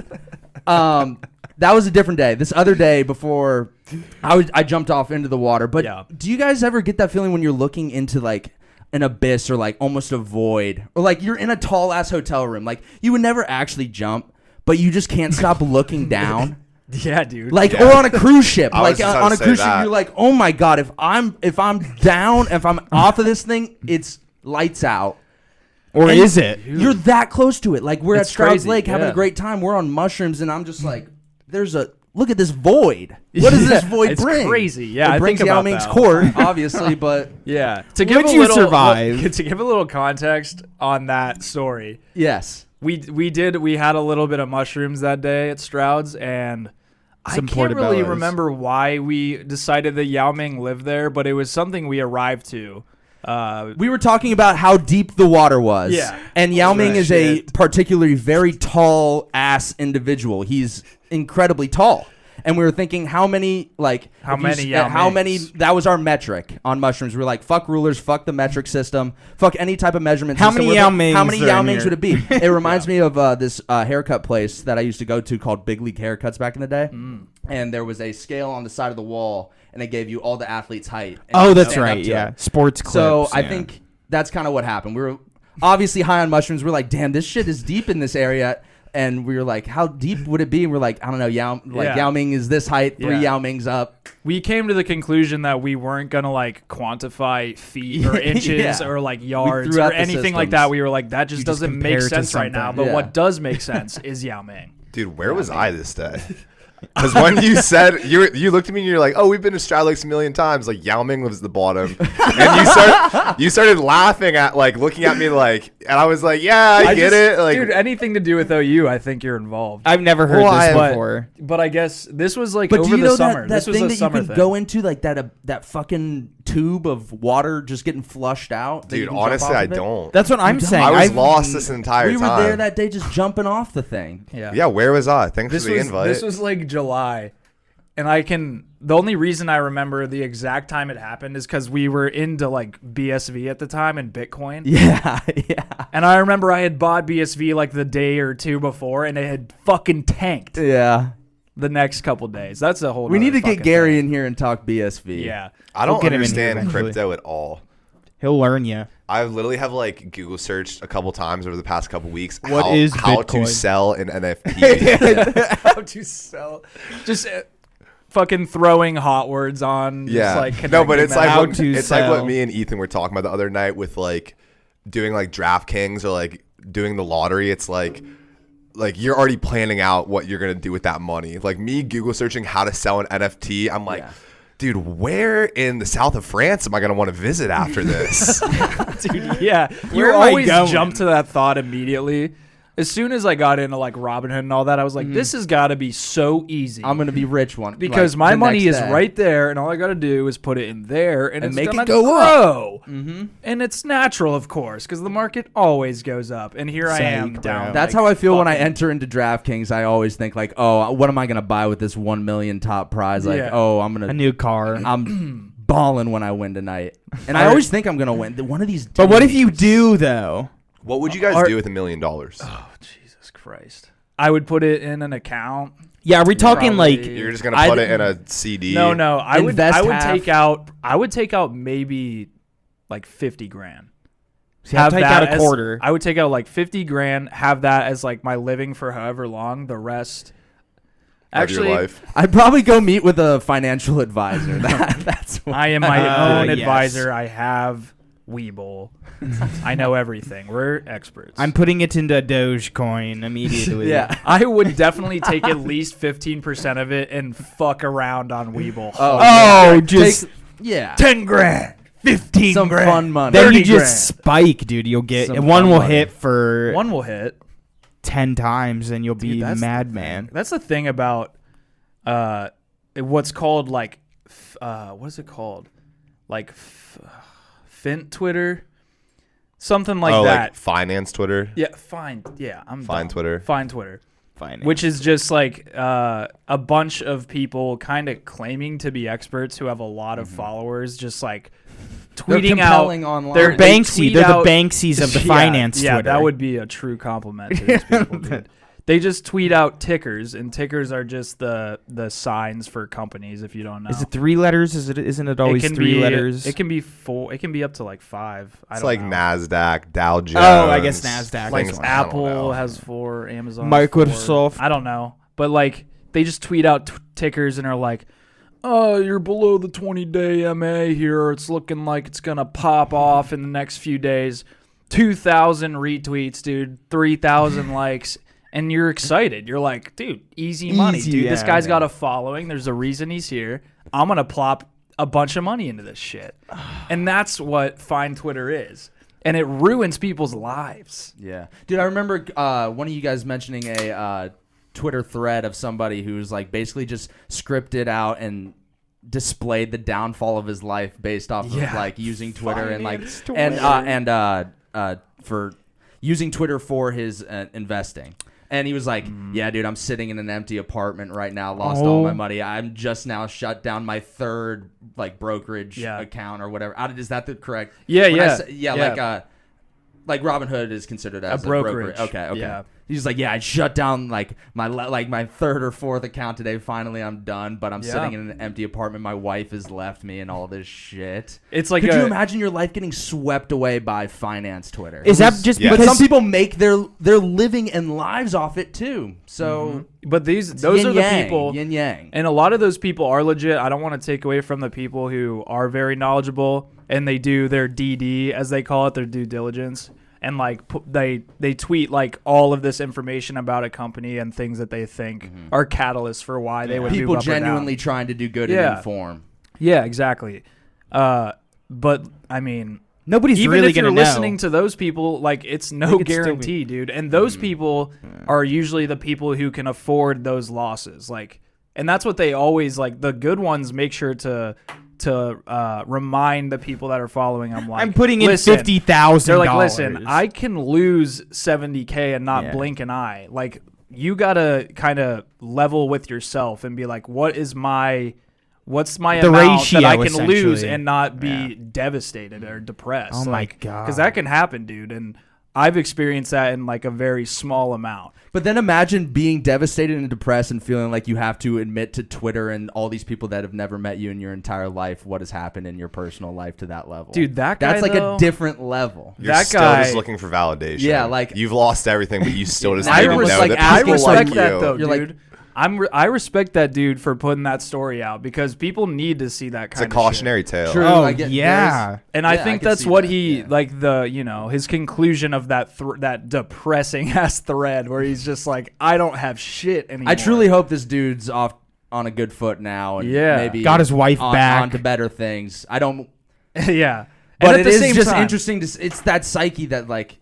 that was a different day. This other day before I jumped off into the water. But Yeah. do you guys ever get that feeling when you're looking into like an abyss or like almost a void, or like you're in a tall ass hotel room, like you would never actually jump, but you just can't stop looking down? yeah, dude. Like, Yeah. or on a cruise ship, I was like just about on to a say cruise ship, that. you're like, oh my god, if I'm down, if I'm off of this thing, it's lights out. Or And is it? You're that close to it. Like we're at It's Stroud's crazy, Lake having yeah. a great time. We're on mushrooms, and I'm just like, look at this void. What does this void It's bring? crazy. Yeah, it I brings think Yao about Ming's that. court, obviously, but Yeah. To give Would a you little survive? to give a little context on that story. yes. We had a little bit of mushrooms that day at Stroud's, and Some I can't really portobellos. remember why we decided that Yao Ming lived there, but it was something we arrived to. We were talking about how deep the water was. Yeah. And Yao Ming is a Shit. particularly very tall ass individual. He's incredibly tall. And we were thinking how many How many Yao how many Mings? that was our metric on mushrooms. We were like, fuck rulers, fuck the metric system, fuck any type of measurement How system. many We're Yao like, Mings How many are Yao in Mings here? would it be? It reminds me of this haircut place that I used to go to called Big League Haircuts back in the day. And there was a scale on the side of the wall, and it gave you all the athletes' height. and Oh, you that's stand up right. to Yeah, it. sports clips. So I yeah. think that's kind of what happened. We were obviously high on mushrooms. We're like, damn, this shit is deep in this area. And we were like, how deep would it be? And we're like, I don't know. Yao Ming is this height. 3 Yao Mings up. We came to the conclusion that we weren't going to like quantify feet or inches or like yards or anything like that. We were like, that just doesn't make sense right now. But what does make sense is Yao Ming. Dude, where was I this day? Because when you said you looked at me and you're like, "Oh, we've been to Strat Lakes a million times." Like Yao Ming was the bottom, and you started laughing at like looking at me like, and I was like, "Yeah, I get it." Like, dude, anything to do with OU, I think you're involved. I've never heard this before. But I guess this was like But over do you the know summer. that This was thing a that summer you can thing. go into like that fucking tube of water just getting flushed out? that you dude, can jump honestly, off I of it? don't. That's what I'm saying. I was I've- lost this entire We time. were there that day just jumping off the thing. Yeah, where was I? Thanks This for the was invite. this was like July. And the only reason I remember the exact time it happened is because we were into like BSV at the time and Bitcoin. Yeah. And I remember I had bought BSV like the day or two before and it had fucking tanked Yeah. the next couple days. That's a whole We need nother to get fucking Gary thing. in here and talk BSV. Yeah. I don't get him in here understand eventually. crypto at all. He'll learn you. I literally have like Google searched a couple times over the past couple weeks What how, is how to Bitcoin? sell an NFT. How to sell. Just fucking throwing hot words on. Yeah. Just, like, No, but it's like How what, to it's like what sell. me and Ethan were talking about the other night with like doing like DraftKings or like doing the lottery. It's like you're already planning out what you're gonna do with that money. Like me Google searching how to sell an NFT. I'm like, dude, where in the south of France am I gonna want to visit after this? Dude, yeah. You Where am I always going? jump to that thought immediately. As soon as I got into like Robinhood and all that, I was like, this has got to be so easy. I'm gonna be rich one because like, my the money next is day. right there, and all I got to do is put it in there, and it's make it gonna go grow. And it's natural, of course, because the market always goes up. And here I am Psych, down. bro. That's like, how I feel when I fucking- enter into DraftKings. I always think like, oh, what am I gonna buy with this 1 million top prize? Like, Yeah. oh, I'm A gonna, new car. I'm balling when I win tonight, and I always think I'm gonna win. One of these. But what if days- you do though? What would you guys do with $1 million? Oh, Jesus Christ. I would put it in an account. Yeah, are we talking Probably- like You're just gonna put it in a CD. No. I would Invest half. take out maybe like 50 grand. See, I'll take out a as- quarter. I would take out like 50 grand, have that as like my living for however long. The rest, Of your actually, life. I'd probably go meet with a financial advisor. That's what I am my own Yes. advisor. I have Weeble. I know everything. We're experts. I'm putting it into Dogecoin immediately. Yeah. I would definitely take at least 15% of it and fuck around on Weeble. Oh, just yeah. 10 grand, 15 Some grand. fun money. Then 30 you just spike, dude. You'll get Some one fun will money. hit for One will hit. 10 times, and you'll be that's the madman. That's the thing about what's called like what is it called? Like Fint Twitter, something like oh, that. like finance Twitter. Yeah, fine. Yeah, I'm Fine dumb. Twitter. Fine Twitter. Finance. Which is just like a bunch of people kind of claiming to be experts who have a lot of followers, just like They're tweeting out. compelling online. They're Banksy. tweet They're out- the Banksies of the finance yeah, Twitter. that would be a true compliment to these people, dude. They just tweet out tickers, and tickers are just the signs for companies. If you don't know, Is it 3 letters? Isn't it always it can 3 be, letters? It can be 4. It can be up to like 5. I It's don't like know. NASDAQ, Dow Jones. Oh, I guess NASDAQ. Like things I don't know. Apple has 4, Amazon has Microsoft. 4. I don't know, but like they just tweet out tickers and are like, "Oh, you're below the 20-day MA here. It's looking like it's gonna pop off in the next few days." 2,000 retweets, dude. 3,000 likes. And you're excited. You're like, dude, easy money, Easy, dude. This yeah, guy's yeah. got a following. There's a reason he's here. I'm going to plop a bunch of money into this shit. And that's what Fine Twitter is. And it ruins people's lives. Yeah, dude. I remember one of you guys mentioning a Twitter thread of somebody who's like basically just scripted out and displayed the downfall of his life based off of Yeah. like using Twitter and like Finance and for using Twitter for his investing. And he was like, "Yeah, dude, I'm sitting in an empty apartment right now. Lost all my money. I'm just now shut down my 3rd like brokerage account or whatever." Is that the correct? Yeah, when I yeah. say- Yeah. Like Like Robinhood is considered as A brokerage. Okay. Yeah. He's like, I shut down like my third or fourth account today. Finally, I'm done. But I'm sitting in an empty apartment. My wife has left me, and all this shit. It's like, could you imagine your life getting swept away by finance Twitter? Is that just But because some people make their living and lives off it too. So, but those are the people, yin yang, and a lot of those people are legit. I don't want to take away from the people who are very knowledgeable and they do their DD, as they call it, their due diligence. And like they tweet like all of this information about a company and things that they think are catalysts for why they would people move up or down. genuinely trying to do good and inform. Yeah, exactly. But I mean, nobody's even really if you're going to listening to those people, like it's no could still guarantee, dude. And those people are usually the people who can afford those losses. Like, and that's what they always like. The good ones make sure to remind the people that are following them, like, I'm putting in listen, $50,000. They're like, listen, I can lose $70K and not blink an eye. Like, you gotta kind of level with yourself and be like, what's my amount ratio, that I can lose essentially. and not be devastated or depressed? Oh my God. Because that can happen, dude. And I've experienced that in like a very small amount. But then imagine being devastated and depressed and feeling like you have to admit to Twitter and all these people that have never met you in your entire life what has happened in your personal life to that level. Dude, that guy, that's like though, a different level. You're that still guy- just looking for validation. Yeah, like- you've lost everything, but you still just I need to was know like that I people respect like that you. though, You're like- dude. I respect that dude for putting that story out because people need to see that It's kind a of shit. cautionary tale. True. Oh, I get- yeah. And I Yeah, I think can that's see what that, he yeah. like his conclusion of that depressing ass thread where he's just like, I don't have shit anymore. I truly hope this dude's off on a good foot now and maybe Got his wife back. on to better things. I don't yeah. but And at it the is same just time, interesting to it's that psyche that like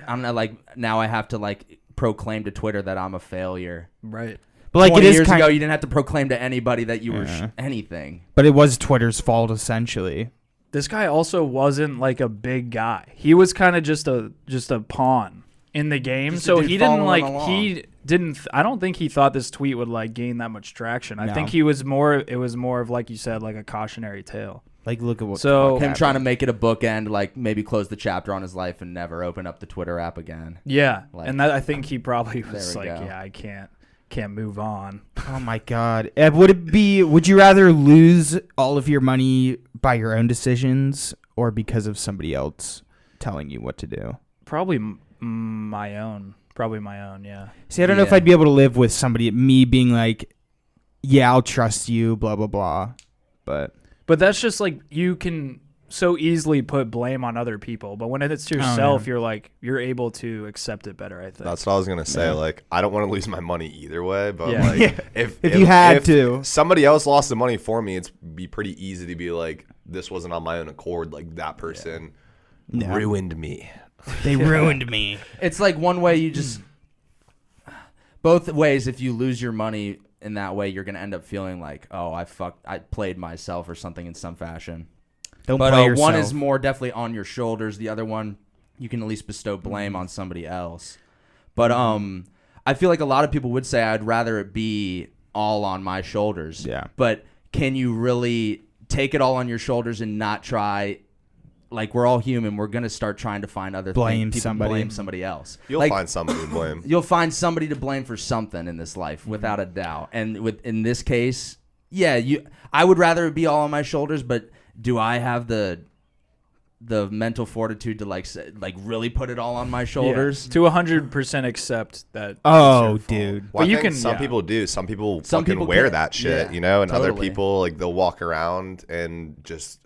I'm not like now I have to like proclaim to Twitter that I'm a failure. right? But like 20 it is years kind ago, you didn't have to proclaim to anybody that you were anything. but it was Twitter's fault essentially. This guy also wasn't like a big guy. He was kind of just a pawn in the game. Just a So dude he didn't following like along. he didn't. I don't think he thought this tweet would like gain that much traction. I No. think it was more of like you said, like a cautionary tale. Like look at what So- the fuck Him happened. trying to make it a bookend, like maybe close the chapter on his life and never open up the Twitter app again. Yeah, Like- and that I think he probably was There we like, go. yeah, I can't move on. Oh my God. Would you rather lose all of your money by your own decisions or because of somebody else telling you what to do? Probably my own. Yeah. See, I don't know if Yeah. I'd be able to live with me being like, yeah, I'll trust you, blah, blah, blah. But But that's just like you can so easily put blame on other people, but when it's yourself, you're able to accept it better. I think. That's what I was gonna say. Like, I don't want to lose my money either way, but Yeah. like, Yeah. if you had to. somebody else lost the money for me, it'd be pretty easy to be like, this wasn't on my own accord. Like that person Yeah. ruined me. they ruined me. It's like one way you just both ways. If you lose your money in that way, you're gonna end up feeling like, oh, I played myself or something in some fashion. Don't But play yourself. one is more definitely on your shoulders. The other one, you can at least bestow blame on somebody else. But I feel like a lot of people would say I'd rather it be all on my shoulders. Yeah. But can you really take it all on your shoulders and not try? Like, we're all human. We're gonna start trying to find other Blame things. somebody. Blame somebody else. You'll Like, find somebody to blame. You'll find somebody to blame for something in this life, without a doubt. And in this case, yeah, I would rather it be all on my shoulders. But do I have the mental fortitude to like really put it all on my shoulders? to 100% accept that. Oh, it's your fault. dude. Well, But I you think can. some yeah. people do. Some people Some fucking people wear can. that shit, Yeah, you know, and other totally. people like they'll walk around and just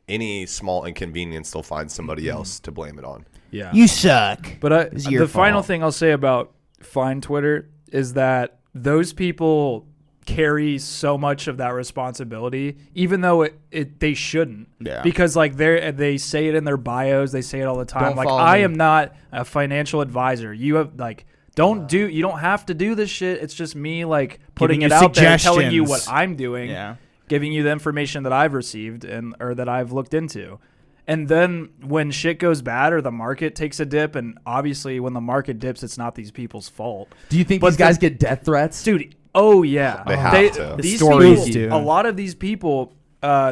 any small inconvenience they'll find somebody else to blame it on. Yeah. You suck. But It's your the final fault. thing I'll say about Find Twitter is that those people carry so much of that responsibility, even though they shouldn't. Yeah. Because like they say it in their bios, they say it all the time. Don't Like, follow I me. am not a financial advisor. You have like you don't have to do this shit. It's just me like putting Giving it you out there, telling you what suggestions. I'm doing, Yeah. giving you the information that I've received or that I've looked into. And then when shit goes bad or the market takes a dip, and obviously when the market dips, it's not these people's fault. Do you think But these guys get death threats? Dude, oh yeah. They have to. These stories people, do. a lot of these people,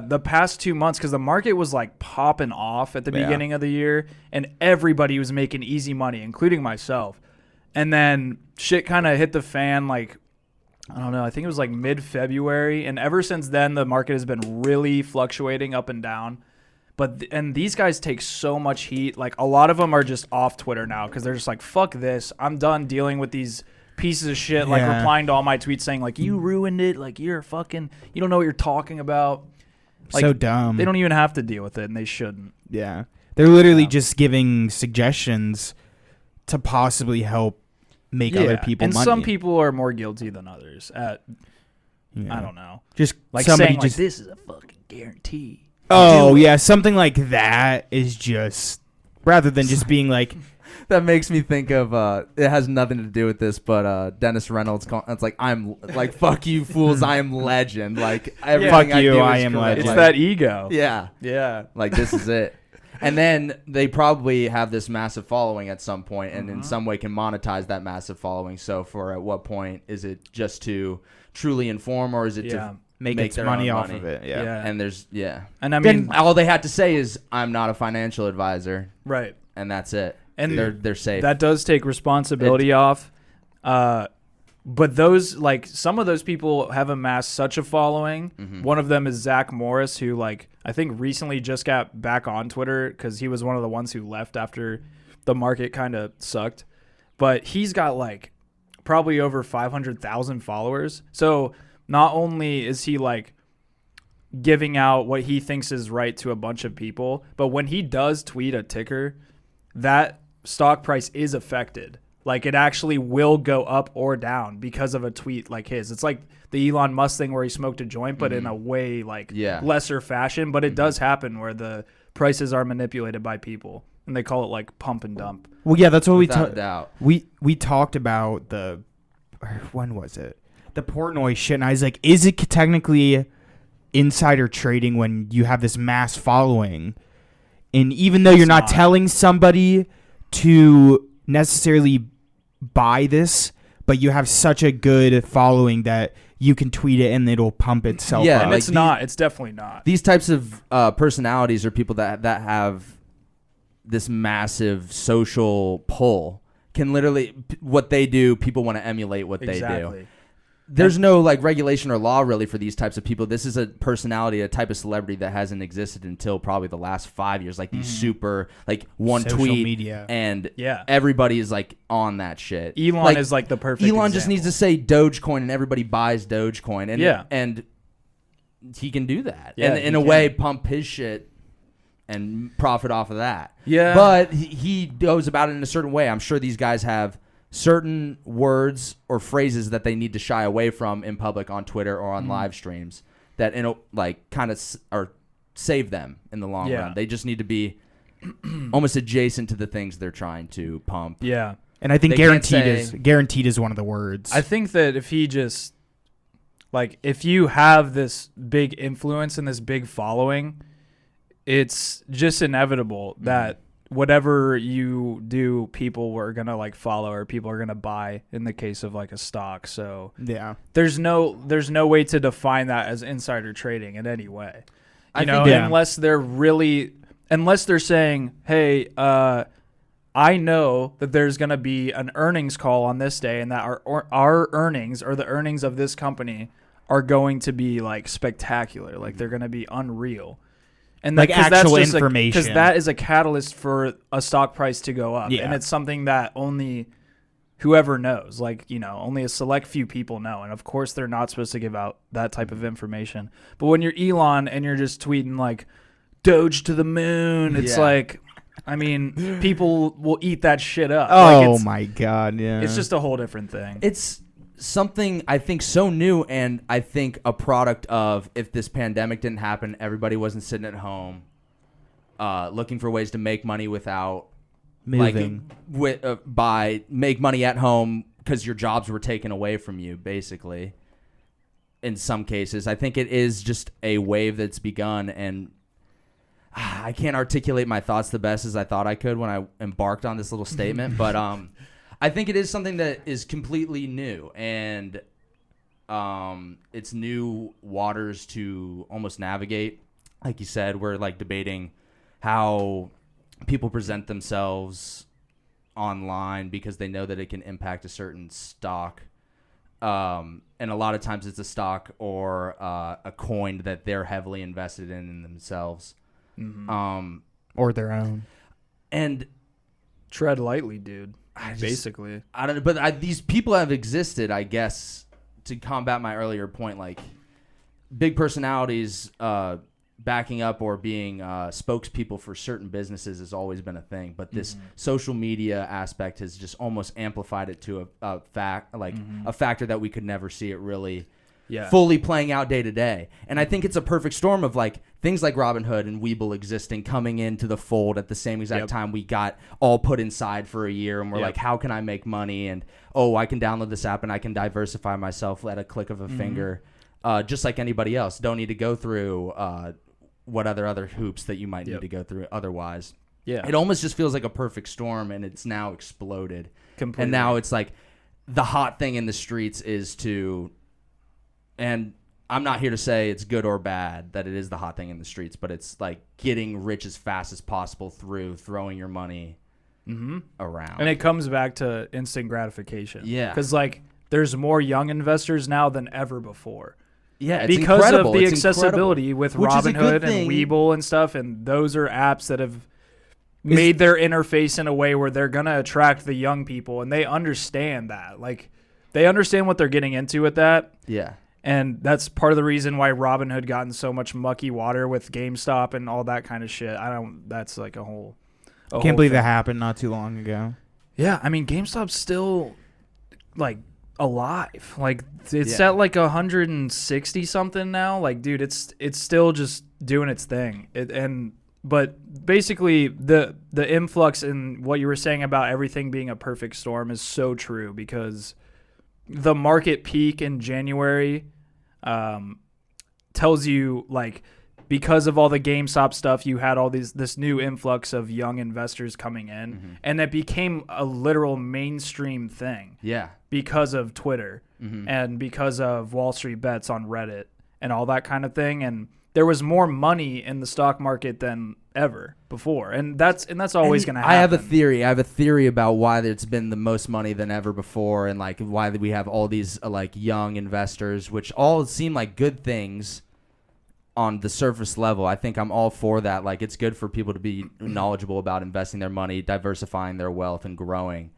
the past 2 months, because the market was like popping off at the beginning of the year, and everybody was making easy money, including myself. And then shit kind of hit the fan, like, I don't know, I think it was like mid-February, and ever since then the market has been really fluctuating up and down. And these guys take so much heat. Like, a lot of them are just off Twitter now because they're just like, fuck this, I'm done dealing with these pieces of shit, like replying to all my tweets saying like, you ruined it, like, you're fucking, you don't know what you're talking about. Like, so dumb. They don't even have to deal with it, and they shouldn't. Yeah, they're literally just giving suggestions to possibly help make other people and money. some people are more guilty than others at I don't know, just like somebody saying like, just this is a fucking guarantee. oh yeah, something like that is just, rather than just being like, That makes me think of it has nothing to do with this, but Dennis Reynolds. It's like, I'm like, fuck you fools, I am legend. Like, everything fuck you, do I is am correct. legend. It's Like, that ego. yeah, like, this is it. And then they probably have this massive following at some point, and in some way can monetize that massive following. So for at what point is it just to truly inform, or is it to make its their money own off money? of it? Yeah. And there's And I mean, all they had to say is, I'm not a financial advisor, right. and that's it. And they're safe. That does take responsibility off. But those, like, some of those people have amassed such a following. One of them is Zach Morris, who, like, I think recently just got back on Twitter because he was one of the ones who left after the market kind of sucked. But he's got, like, probably over 500,000 followers. So not only is he, like, giving out what he thinks is right to a bunch of people, but when he does tweet a ticker, that stock price is affected. Like, it actually will go up or down because of a tweet like his. It's like the Elon Musk thing where he smoked a joint, but in a way like lesser fashion. But it does happen where the prices are manipulated by people, and they call it like pump and dump. Well, yeah, that's what Without we talked about when was it? The Portnoy shit, and I was like, is it technically insider trading when you have this mass following? And even though you're not telling somebody to necessarily buy this, but you have such a good following that you can tweet it and it'll pump itself up. And like it's not. It's definitely not. These types of personalities are people that have this massive social pull. Can literally, what they do, people want to emulate what they do. There's no like regulation or law really for these types of people. This is a personality, a type of celebrity that hasn't existed until probably the last 5 years. Like these super, like one Social tweet media. and everybody is like on that shit. Elon is like the perfect Elon just example. needs to say Dogecoin and everybody buys Dogecoin. And and he can do that. Yeah, and in a way pump his shit and profit off of that. Yeah. But he goes about it in a certain way. I'm sure these guys have certain words or phrases that they need to shy away from in public on Twitter or on live streams that like kind of or save them in the long run. They just need to be almost adjacent to the things they're trying to pump. Yeah. And I think guaranteed is one of the words. I think that if he just, like, if you have this big influence and this big following, it's just inevitable that whatever you do, people are going to like follow, or people are going to buy in the case of like a stock. So there's no way to define that as insider trading in any way, unless they're saying, hey, I know that there's going to be an earnings call on this day, and that our earnings or the earnings of this company are going to be like spectacular. Like, they're going to be unreal. And like actual information. Because that is a catalyst for a stock price to go up. Yeah. And it's something that only whoever knows, like, only a select few people know. And of course, they're not supposed to give out that type of information. But when you're Elon and you're just tweeting like Doge to the moon, it's like, I mean, people will eat that shit up. Oh my God. Yeah. It's just a whole different thing. It's something I think so new, and I think a product of, if this pandemic didn't happen, everybody wasn't sitting at home looking for ways to make money without moving, make money at home because your jobs were taken away from you, basically. In some cases, I think it is just a wave that's begun, and I can't articulate my thoughts the best as I thought I could when I embarked on this little statement, but I think it is something that is completely new, and It's new waters to almost navigate. Like you said, we're like debating how people present themselves online because they know that it can impact a certain stock. And a lot of times it's a stock or a coin that they're heavily invested in themselves. Or their own. And Tread lightly, dude. I just- Basically. I don't know, but these people have existed, I guess, to combat my earlier point. Like big personalities backing up or being spokespeople for certain businesses has always been a thing. But this social media aspect has just almost amplified it to a fact, like a factor that we could never see it really fully playing out day to day. And I think it's a perfect storm of like things like Robinhood and Webull existing, coming into the fold at the same exact time we got all put inside for a year. And we're like, how can I make money? And, I can download this app and I can diversify myself at a click of a finger, just like anybody else. Don't need to go through what other hoops that you might need to go through otherwise. Yeah. It almost just feels like a perfect storm, and it's now exploded. Completely. And now it's like the hot thing in the streets is to... And I'm not here to say it's good or bad that it is the hot thing in the streets, but it's like getting rich as fast as possible through throwing your money around. And it comes back to instant gratification. Yeah. Because, like, there's more young investors now than ever before. Yeah, it's because incredible. of the It's accessibility incredible. with Robinhood and Webull and stuff, and those are apps that have made their interface in a way where they're going to attract the young people, and they understand that. Like, they understand what they're getting into with that. Yeah. And that's part of the reason why Robinhood got in so much mucky water with GameStop and all that kind of shit. That's like a whole Can't believe that happened not too long ago. Yeah, I mean, GameStop's still, like, alive. Like, it's at, like, 160 something now. Like, dude, it's still just doing its thing. But basically, the influx in what you were saying about everything being a perfect storm is so true, because the market peak in January tells you, like, because of all the GameStop stuff, you had all this new influx of young investors coming in, and it became a literal mainstream thing. Yeah. Because of Twitter and because of Wall Street Bets on Reddit and all that kind of thing. And there was more money in the stock market than ever before. And that's always going to happen. I have a theory about why there's been the most money than ever before, and like why we have all these like young investors, which all seem like good things on the surface level. I think I'm all for that. Like, it's good for people to be knowledgeable about investing their money, diversifying their wealth, and growing.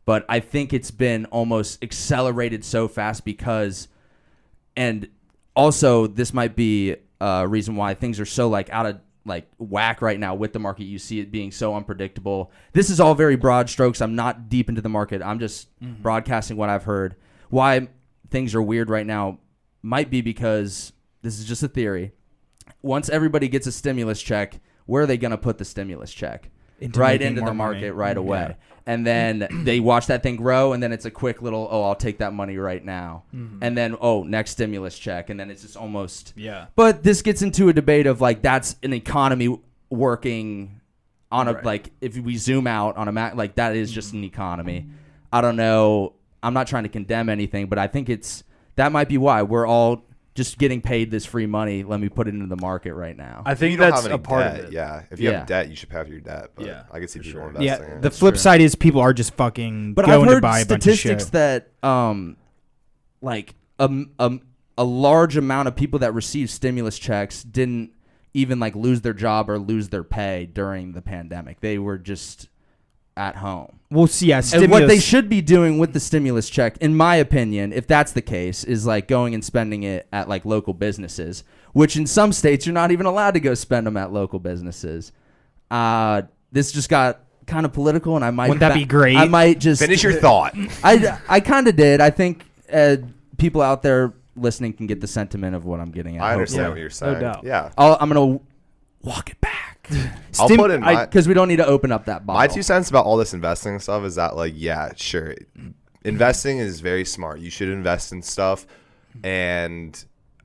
But I think it's been almost accelerated so fast because, and also this might be a reason why things are so like out of like whack right now with the market. You see it being so unpredictable. This is all very broad strokes. I'm not deep into the market. I'm just broadcasting what I've heard. Why things are weird right now might be because, this is just a theory, once everybody gets a stimulus check, where are they going to put the stimulus check? Into the market right away. Yeah. And then they watch that thing grow, and then it's a quick little, I'll take that money right now. And then, next stimulus check. And then it's just almost. Yeah. But this gets into a debate of, like, that's an economy working on a, like, if we zoom out on a map, like, that is just an economy. I don't know. I'm not trying to condemn anything, but I think that might be why we're all just getting paid this free money. Let me put it into the market right now. I think that's a part of it. Yeah. If you have debt, you should pay off your debt. But I can see people investing. Yeah. The flip side is people are just fucking going to buy a bunch of shit. But I've heard statistics that like a large amount of people that receive stimulus checks didn't even like lose their job or lose their pay during the pandemic. They were just at home. We'll see. Yeah, and what they should be doing with the stimulus check, in my opinion, if that's the case, is like going and spending it at like local businesses, which in some states you're not even allowed to go spend them at local businesses. This just got kind of political, and I might. Wouldn't that be great? I might just finish your thought. I kind of did. I think people out there listening can get the sentiment of what I'm getting at. I understand what you're saying. No doubt. Yeah. I'm gonna walk it back. I'll put in because we don't need to open up that bottle. My 2 cents about all this investing stuff is that, like, yeah, sure, investing is very smart. You should invest in stuff, and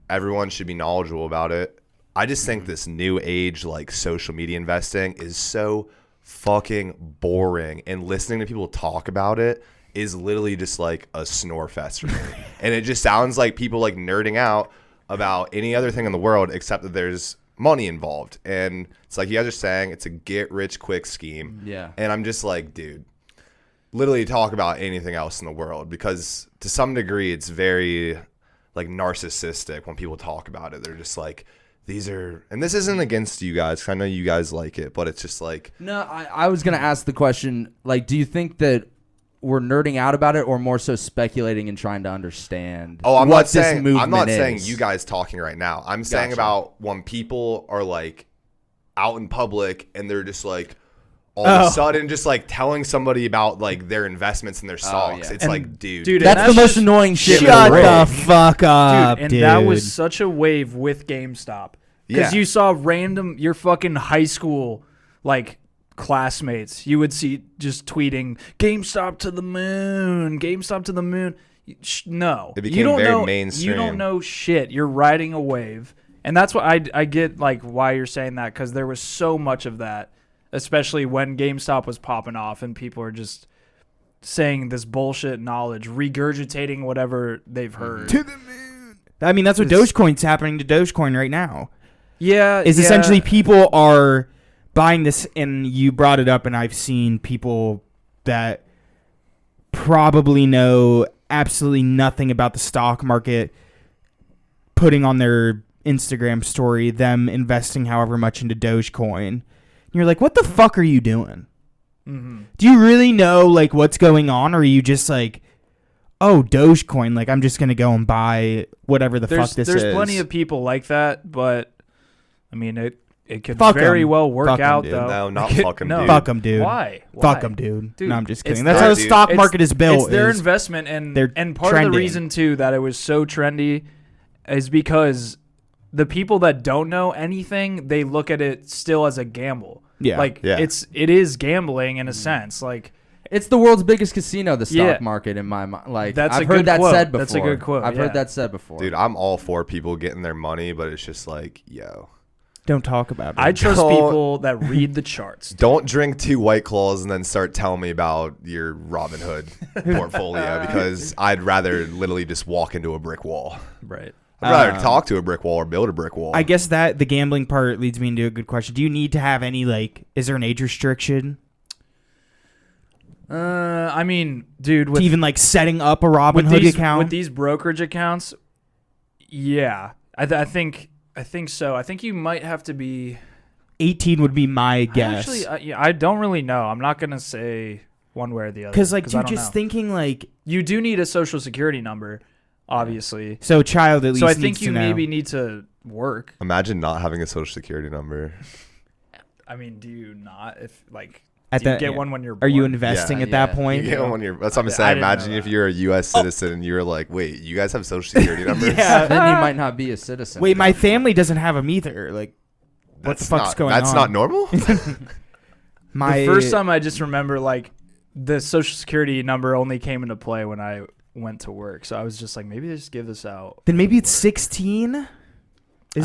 everyone should be knowledgeable about it. I just think this new age, like, social media investing is so fucking boring, and listening to people talk about it is literally just like a snore fest for me. And it just sounds like people like nerding out about any other thing in the world except that there's money involved. And it's like you guys are saying it's a get rich quick scheme. Yeah. And I'm just like, dude, literally talk about anything else in the world, because to some degree it's very like narcissistic when people talk about it. They're just like, these are, and this isn't against you guys, 'cause I know you guys like it, but it's just like, No, I was gonna ask the question, like, do you think that we're nerding out about it, or more so speculating and trying to understand? oh, I'm what not this saying, I'm movement not saying is? you guys talking right now. I'm saying Gotcha. about when people are like out in public and they're just like all of a sudden just like telling somebody about like their investments and their stocks. yeah. It's And, like, dude, dude, That's and the most just- annoying shit. in Shut the world. the fuck up, and dude. that was such a wave with GameStop. Because Yeah. you saw your fucking high school, like, classmates. You would see just tweeting, GameStop to the moon, GameStop to the moon. No. It you became don't very know, mainstream. You don't know shit. You're riding a wave. And that's what I get, like, why you're saying that, because there was so much of that, especially when GameStop was popping off and people are just saying this bullshit knowledge, regurgitating whatever they've heard. To the moon. I mean, that's what This- Dogecoin's happening to Dogecoin right now. Yeah. Is yeah. essentially people are buying this, and you brought it up, and I've seen people that probably know absolutely nothing about the stock market putting on their Instagram story them investing however much into Dogecoin. And you're like, what the fuck are you doing? Mm-hmm. Do you really know like what's going on, or are you just like, oh, Dogecoin, like I'm just gonna go and buy whatever the fuck this is? There's plenty of people like that, but I mean it could Fuck very 'em. well work Fuck 'em, out dude. though. No, not It- fuck 'em, no. dude. Fuck them, dude. Why? Fuck Why? them, dude. Dude, No, I'm just it's kidding. That's their- how the dude. stock It's- market is built. It's their is investment, they're and part of trending. the reason too that it was so trendy is because the people that don't know anything, they look at it still as a gamble. Yeah. Like Yeah. it is gambling in a sense. Like It's the world's biggest casino, the stock Yeah. market, in my mind. Like, That's a I've good heard that quote. said before. That's a good quote, I've yeah. heard that said before. dude, I'm all for people getting their money, but it's just like, yo, Don't talk about it. I trust Don't- people that read the charts. don't drink 2 White Claws and then start telling me about your Robinhood portfolio, because I'd rather literally just walk into a brick wall. Right. I'd rather talk to a brick wall or build a brick wall. I guess that the gambling part leads me into a good question. Do you need to have any like? Is there an age restriction I mean, dude, to with even like setting up a with Robinhood these account? with these brokerage accounts, yeah, I think so. I think you might have to be. 18 would be my guess. Actually, I don't really know. I'm not gonna say one way or the other. Because like, I dude, don't just know. thinking like, You do need a social security number, obviously. so child at least. So I needs think to you know. maybe need to work. Imagine not having a social security number. I mean, do you not? If like, At do you that- get one when you're Are born? you investing Yeah, at that yeah. point? You get one when you're, that's what I'm I saying. didn't know Imagine if that. you're a U.S. citizen and you're like, wait, you guys have social security numbers? Yeah. then you might not be a citizen. Wait, my family doesn't have them either. Like, what the That's fuck's not, going that's on? not normal? My The first time I just remember like the social security number only came into play when I went to work. So I was just like, maybe they just give this out. Then maybe it's Work. 16. Isn't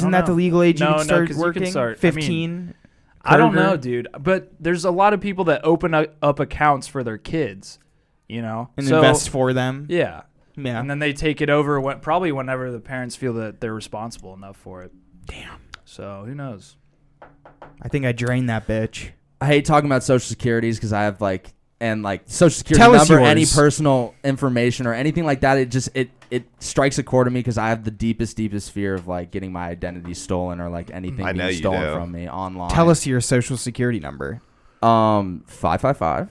don't that the know. legal age you No, can no, start 'cause you can working? start- I mean, 15. I don't know, Kroger? dude. But there's a lot of people that open up accounts for their kids, you know, And so, invest for them. Yeah, Yeah. and then they take it over probably whenever the parents feel that they're responsible enough for it. Damn. So who knows? I think I drained that bitch. I hate talking about social securities because I have like social security Tell us number, any yours. personal information or anything like that. It just it strikes a chord in me because I have the deepest fear of like getting my identity stolen or like anything I know being you stolen do. from me online. Tell us your social security number. 555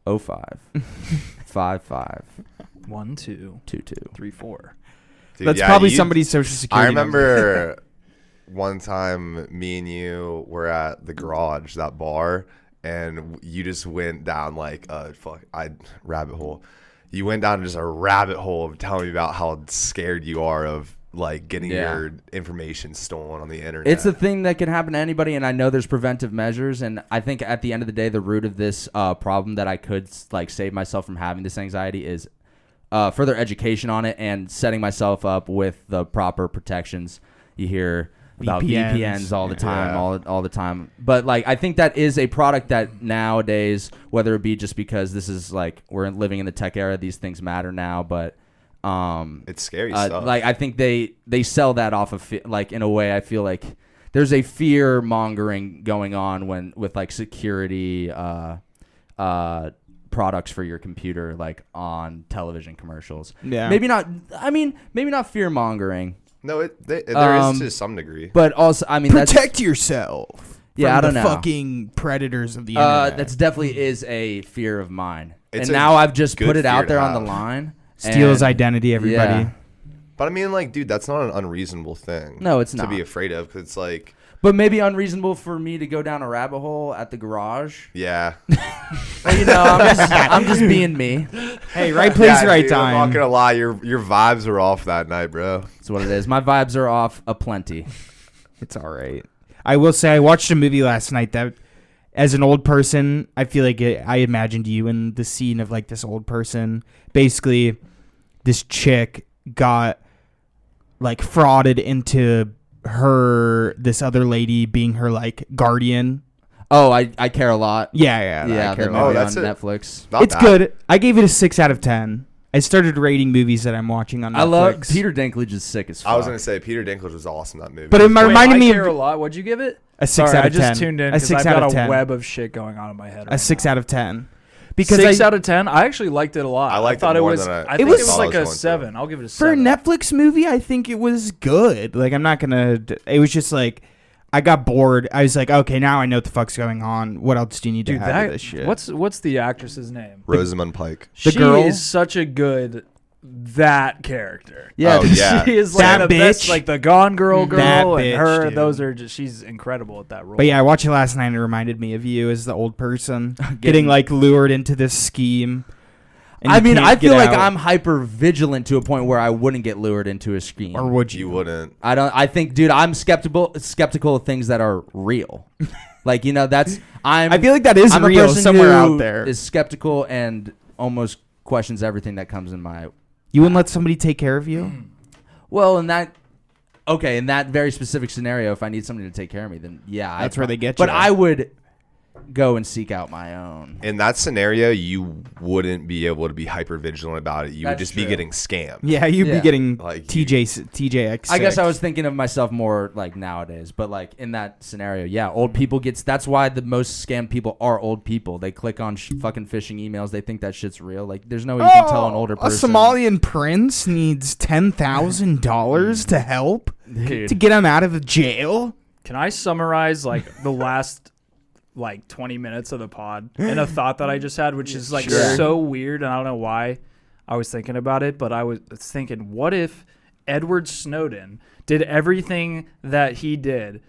05 55 1, 2, 22. 3, 4. Dude, That's yeah, probably you- somebody's social security I number. remember one time me and you were at the garage, that bar, and you just went down like a rabbit hole. You went down just a rabbit hole of telling me about how scared you are of like getting Yeah. your information stolen on the internet. It's a thing that can happen to anybody, and I know there's preventive measures. And I think at the end of the day, the root of this problem that I could like save myself from having this anxiety is further education on it and setting myself up with the proper protections. You hear about VPNs all the time, Yeah. all the time. But like, I think that is a product that nowadays, whether it be just because this is like we're living in the tech era, these things matter now. But It's scary stuff. like I think they sell that off of like in a way. I feel like there's a fear mongering going on with like security products for your computer, like on television commercials. Yeah. Maybe not. I mean, maybe not fear mongering. No, there is to some degree. But also, I mean, Protect yourself. Yeah, from I don't the know. fucking predators of the internet. that's definitely is a fear of mine. It's and a now I've just good put it fear out to there on the have. line. Steals and- identity, everybody. Yeah. But I mean, like, dude, that's not an unreasonable thing. No, it's to not. be afraid of, because it's like, But maybe unreasonable for me to go down a rabbit hole at the garage. yeah. Well, you know, I'm just being me. Hey, right place, Yeah, right dude, I'm not time. gonna lie, your vibes were off that night, bro. That's what it is. My vibes are off aplenty. It's all right. I will say I watched a movie last night that, as an old person, I feel like I imagined you in the scene of like this old person. Basically, this chick got like frauded into this other lady being her like guardian. Oh, I care a lot. Yeah, Yeah, I care the about movie it. on that's it. Netflix. Not It's bad. good. I gave it a 6 out of 10. I started rating movies that I'm watching on Netflix. I love Peter Dinklage is sick as fuck. I was gonna say Peter Dinklage was awesome in that movie. But it reminded I me care a of lot. What'd you give it? a 6 Sorry, out I of 10. just tuned in A because 6 I've out got of a 10. web of shit going on in my head. A 6 out of 10. Because 6 out of 10. I actually liked it a lot. I liked thought it it more was. than I I think was- it was thought like I a was going to. 7. I'll give it a for a 7. Netflix movie, I think it was good. Like, I'm not gonna. It was just like, I got bored. I was like, okay, now I know what the fuck's going on. What else do you need Dude, to add to that this shit? what's the actress's name? Rosamund Pike. The she girl? is such a good that character. Yeah, Oh, yeah. She is That like the best, bitch. like the Gone Girl girl That and bitch, her. dude. Those are just. She's incredible at that role. But yeah, I watched it last night and it reminded me of you as the old person getting like lured into this scheme. and I you mean, can't I feel get like out. I'm hyper vigilant to a point where I wouldn't get lured into a scheme. Or would You you? wouldn't. I don't. I think, dude, I'm skeptical of things that are real. Like, you know, I feel like that is I'm a real person somewhere who out there. is skeptical and almost questions everything that comes in my. You wouldn't let somebody take care of you? Well, in that very specific scenario, if I need somebody to take care of me, then yeah, That's where they get But you. I would go and seek out my own. In that scenario, you wouldn't be able to be hyper vigilant about it. You would That's just be true. getting scammed. Yeah, you'd Yeah. be getting Like, TJX. I guess I was thinking of myself more like nowadays, but like in that scenario, yeah, old people that's why the most scammed people are old people. They click on fucking phishing emails. They think that shit's real. Like, there's no way you can tell an older A person. Somalian prince needs $10,000 to help Dude. to get him out of jail. Can I summarize like the last like 20 minutes of the pod in a thought that I just had, which is like Sure. so weird, and I don't know why I was thinking about it, but I was thinking, what if Edward Snowden did everything that he did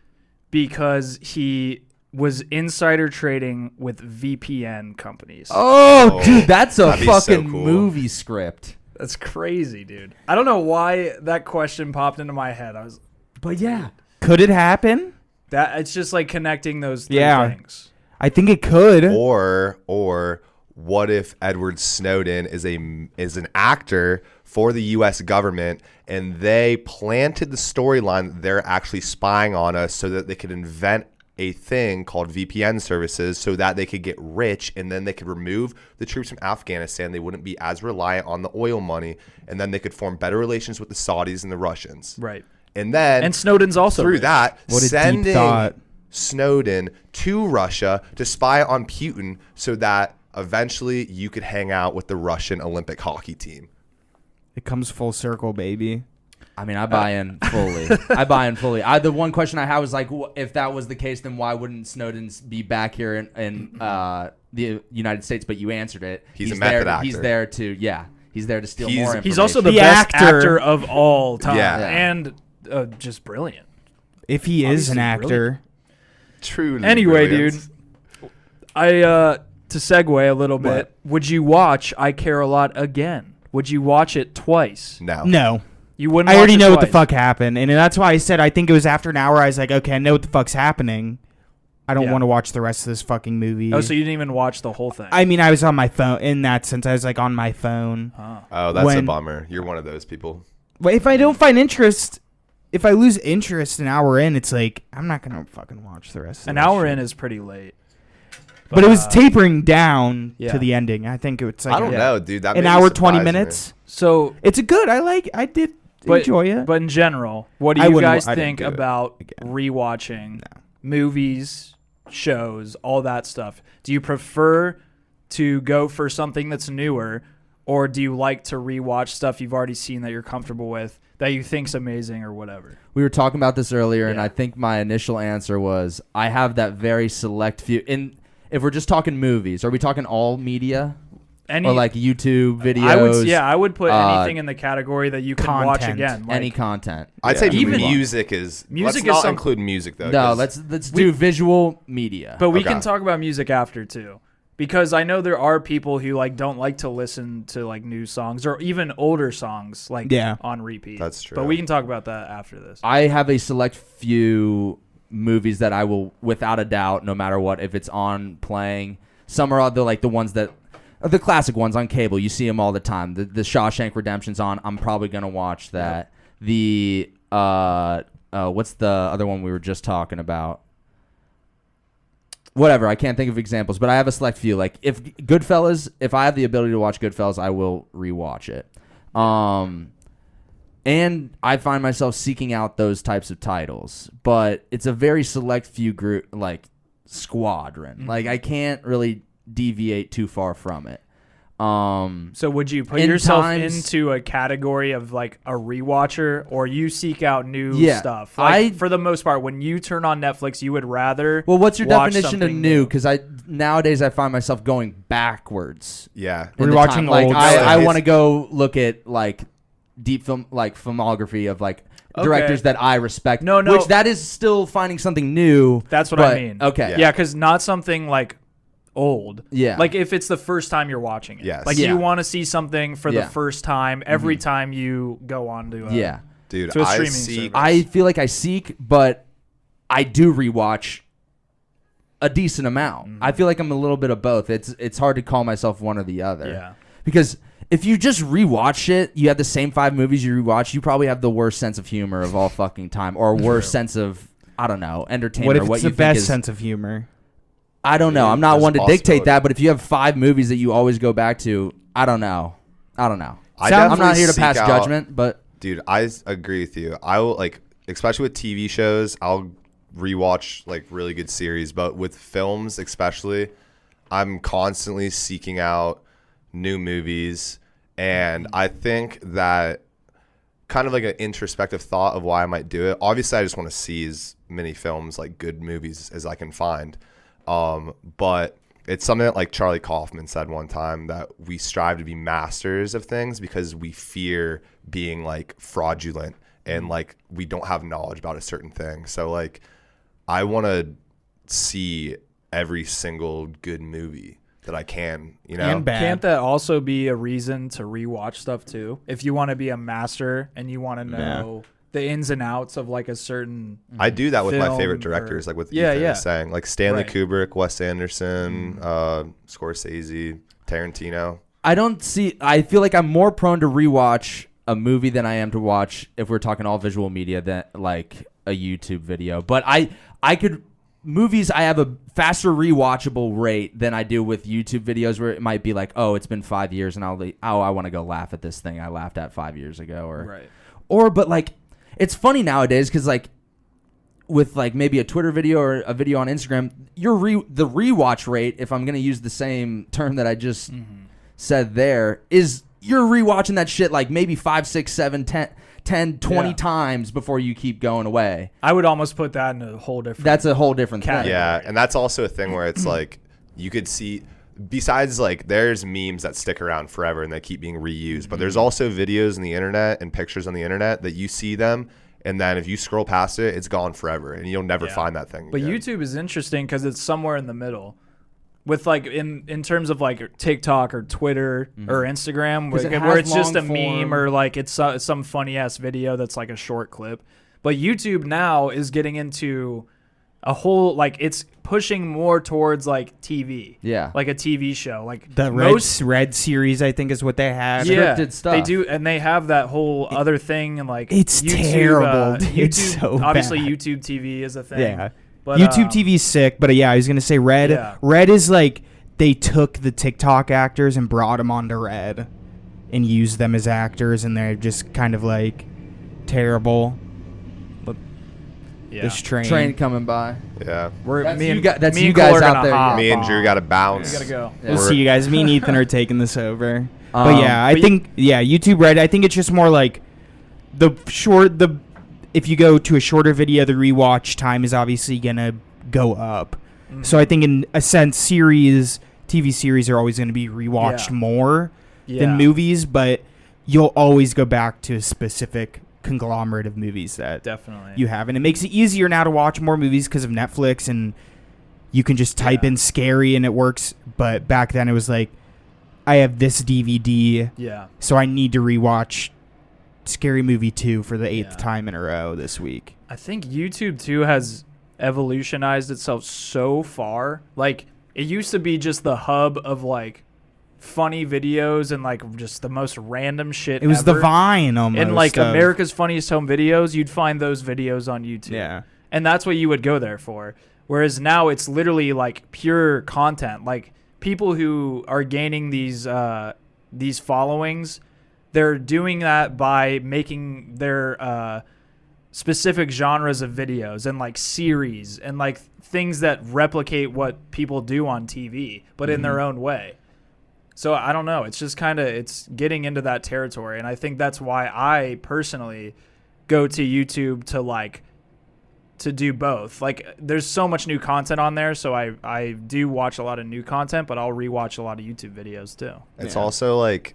because he was insider trading with VPN companies? Oh, Oh, dude, that's a that'd be so fucking cool. movie script. That's crazy, dude. I don't know why that question popped into my head. I was But yeah, Could it happen? that it's just like connecting those three Yeah. things. I think it could. Or what if Edward Snowden is an actor for the U.S. government, and they planted the storyline that they're actually spying on us so that they could invent a thing called VPN services so that they could get rich, and then they could remove the troops from Afghanistan. They wouldn't be as reliant on the oil money, and then they could form better relations with the Saudis and the Russians. Right. And then And Snowden's also through rich. that, What a deep sending thought. Snowden to Russia to spy on Putin so that eventually you could hang out with the Russian Olympic hockey team. It comes full circle, baby. I mean, I buy in fully. I buy in fully. The one question I had was like, if that was the case, then why wouldn't Snowden be back here in the United States? But you answered it. He's a there. method actor. He's there to He's there to steal He's- more information. He's also the The best actor. actor of all time. Yeah. And just brilliant. If he is an Obviously actor. Truly. Anyway, brilliant. dude, to segue a little bit, would you watch I Care a Lot again? Would you watch it twice? No. You wouldn't I watch already it know what the twice? fuck happened. And that's why I said I think it was after an hour. I was like, okay, I know what the fuck's happening. I don't Yeah. want to watch the rest of this fucking movie. Oh, so you didn't even watch the whole thing? I mean, I was on my phone. In that sense, I was like on my phone. Oh, that's a when- bummer. You're one of those people. But if I don't find interest if I lose interest an hour in, it's like I'm not gonna fucking watch the rest of An this hour shit. in is pretty late. But it was tapering down yeah. to the ending. I think it's like I don't know, dude. That an maybe hour 20 surprised me. minutes. So, It's a good. I did enjoy it. but in general, what do I you wouldn't- guys I didn't think do it about again. rewatching No. movies, shows, all that stuff? Do you prefer to go for something that's newer, or do you like to rewatch stuff you've already seen that you're comfortable with, that you think's amazing or whatever? We were talking about this earlier, and Yeah. I think my initial answer was I have that very select few. And if we're just talking movies, are we talking all media Any, or like YouTube videos? I would put anything in the category that you can watch content. again. Like, Any content. I'd say Even- music is. Music let's is not include music though. No, 'cause let's do visual media. but we Okay. can talk about music after too, because I know there are people who like don't like to listen to like new songs or even older songs like Yeah. on repeat. That's true. But we can talk about that after this. I have a select few movies that I will, without a doubt, no matter what, if it's on playing. Some are the like the ones that are the classic ones on cable. You see them all the time. The Shawshank Redemption's on. I'm probably gonna watch that. The what's the other one we were just talking about? Whatever, I can't think of examples, but I have a select few. Like if Goodfellas, if I have the ability to watch Goodfellas, I will rewatch it. And I find myself seeking out those types of titles, but it's a very select few group, like squadron. Like I can't really deviate too far from it. So would you put In yourself times- into a category of like a rewatcher, or you seek out new Yeah, stuff? Like, I- for the most part, when you turn on Netflix, you would rather. Well, what's your watch definition of something new? Because nowadays I find myself going backwards. Yeah. in the Rewatching time. Like old I stuff. want to go look at like deep film, like filmography of like Okay. directors that I respect. No. Which that is still finding something new. That's what but- I mean. Okay. Yeah, because not something like old. Yeah. Like if it's the first time you're watching it. Yes. Like Yeah. you want to see something for the Yeah. first time every time you go on to Yeah. Dude, to a I streaming see. service. I feel like I seek, but I do rewatch a decent amount. I feel like I'm a little bit of both. It's hard to call myself one or the other. Yeah. Because if you just rewatch it, you have the same 5 movies you rewatch, you probably have the worst sense of humor of all fucking time, or worst sense of, I don't know, entertainment. What or if what it's you the think best is, sense of humor? I don't know. Dude, I'm not there's one to a dictate possibility. that, but if you have 5 movies that you always go back to, I don't know. I I'm definitely not here to seek pass out- judgment, but Dude, I agree with you. I will like, especially with TV shows, I'll rewatch like really good series, but with films especially, I'm constantly seeking out new movies, and I think that kind of like an introspective thought of why I might do it. Obviously, I just want to see as many films, like good movies, as I can find. But it's something that like Charlie Kaufman said one time, that we strive to be masters of things because we fear being like fraudulent and like we don't have knowledge about a certain thing. So like I want to see every single good movie that I can, you know? And bad. Can't that also be a reason to rewatch stuff too? If you want to be a master and you want to know the ins and outs of like a certain I do that with my film favorite or- directors, like with Yeah, Ethan yeah. was saying, like Stanley Right. Kubrick, Wes Anderson, Scorsese, Tarantino. I feel like I'm more prone to rewatch a movie than I am to watch, if we're talking all visual media, than like a YouTube video. But I could movies, I have a faster rewatchable rate than I do with YouTube videos, where it might be like, oh, it's been 5 years and I want to go laugh at this thing I laughed at 5 years ago, but like it's funny nowadays because like with like maybe a Twitter video or a video on Instagram, the rewatch rate, if I'm gonna use the same term that I just said there, is you're rewatching that shit like maybe 5, 6, 7, 10, 20 Yeah. times before you keep going away. I would almost put that in a whole different. That's a whole different thing. Category. Yeah, and that's also a thing where it's like you could see, besides like there's memes that stick around forever and they keep being reused, but there's also videos on the internet and pictures on the internet that you see them, and then if you scroll past it, it's gone forever and you'll never Yeah. find that thing But again. YouTube is interesting because it's somewhere in the middle. With like in terms of like TikTok or Twitter or Instagram, 'Cause it where has it's just a long form. meme or like it's some funny ass video that's like a short clip. But YouTube now is getting into a whole like it's pushing more towards like TV. Yeah. Like a TV show. Like The Red series, I think, is what they had. yeah, scripted stuff. They do, and they have that whole other thing and like It's YouTube, terrible, dude. YouTube, It's so obviously bad. YouTube TV is a thing. Yeah. But, YouTube TV's sick, but yeah, I was gonna say Red. Yeah. Red is like they took the TikTok actors and brought them onto Red, and used them as actors, and they're just kind of like terrible. Yeah. This Train coming by. Yeah. We're That's me you and gu- that's me you and Cole guys are out gonna there, hop yeah. Me and on. Drew got to bounce. We gotta go. We'll Yeah. see you guys. Me and Ethan are taking this over. But Um, yeah, I but think YouTube Red. I think it's just more like the if you go to a shorter video, the rewatch time is obviously gonna go up. Mhm. So I think in a sense, TV series are always gonna be rewatched Yeah. more Yeah. than movies, but you'll always go back to a specific conglomerate of movies that Definitely. you have, and it makes it easier now to watch more movies because of Netflix, and you can just type Yeah. in scary and it works. But back then it was like, I have this DVD, Yeah. so I need to rewatch Scary Movie 2 for the 8th Yeah. time in a row this week. I think YouTube too has evolutionized itself so far. Like it used to be just the hub of like funny videos and like just the most random shit. It was ever. the Vine almost. And like of- America's Funniest Home Videos, you'd find those videos on YouTube. Yeah. And that's what you would go there for. Whereas now it's literally like pure content. Like people who are gaining these followings, they're doing that by making their specific genres of videos and like series and like things that replicate what people do on TV, but in their own way. So I don't know. It's just kind of it's getting into that territory, and I think that's why I personally go to YouTube to do both. Like there's so much new content on there, so I do watch a lot of new content, but I'll rewatch a lot of YouTube videos too. It's Yeah. also like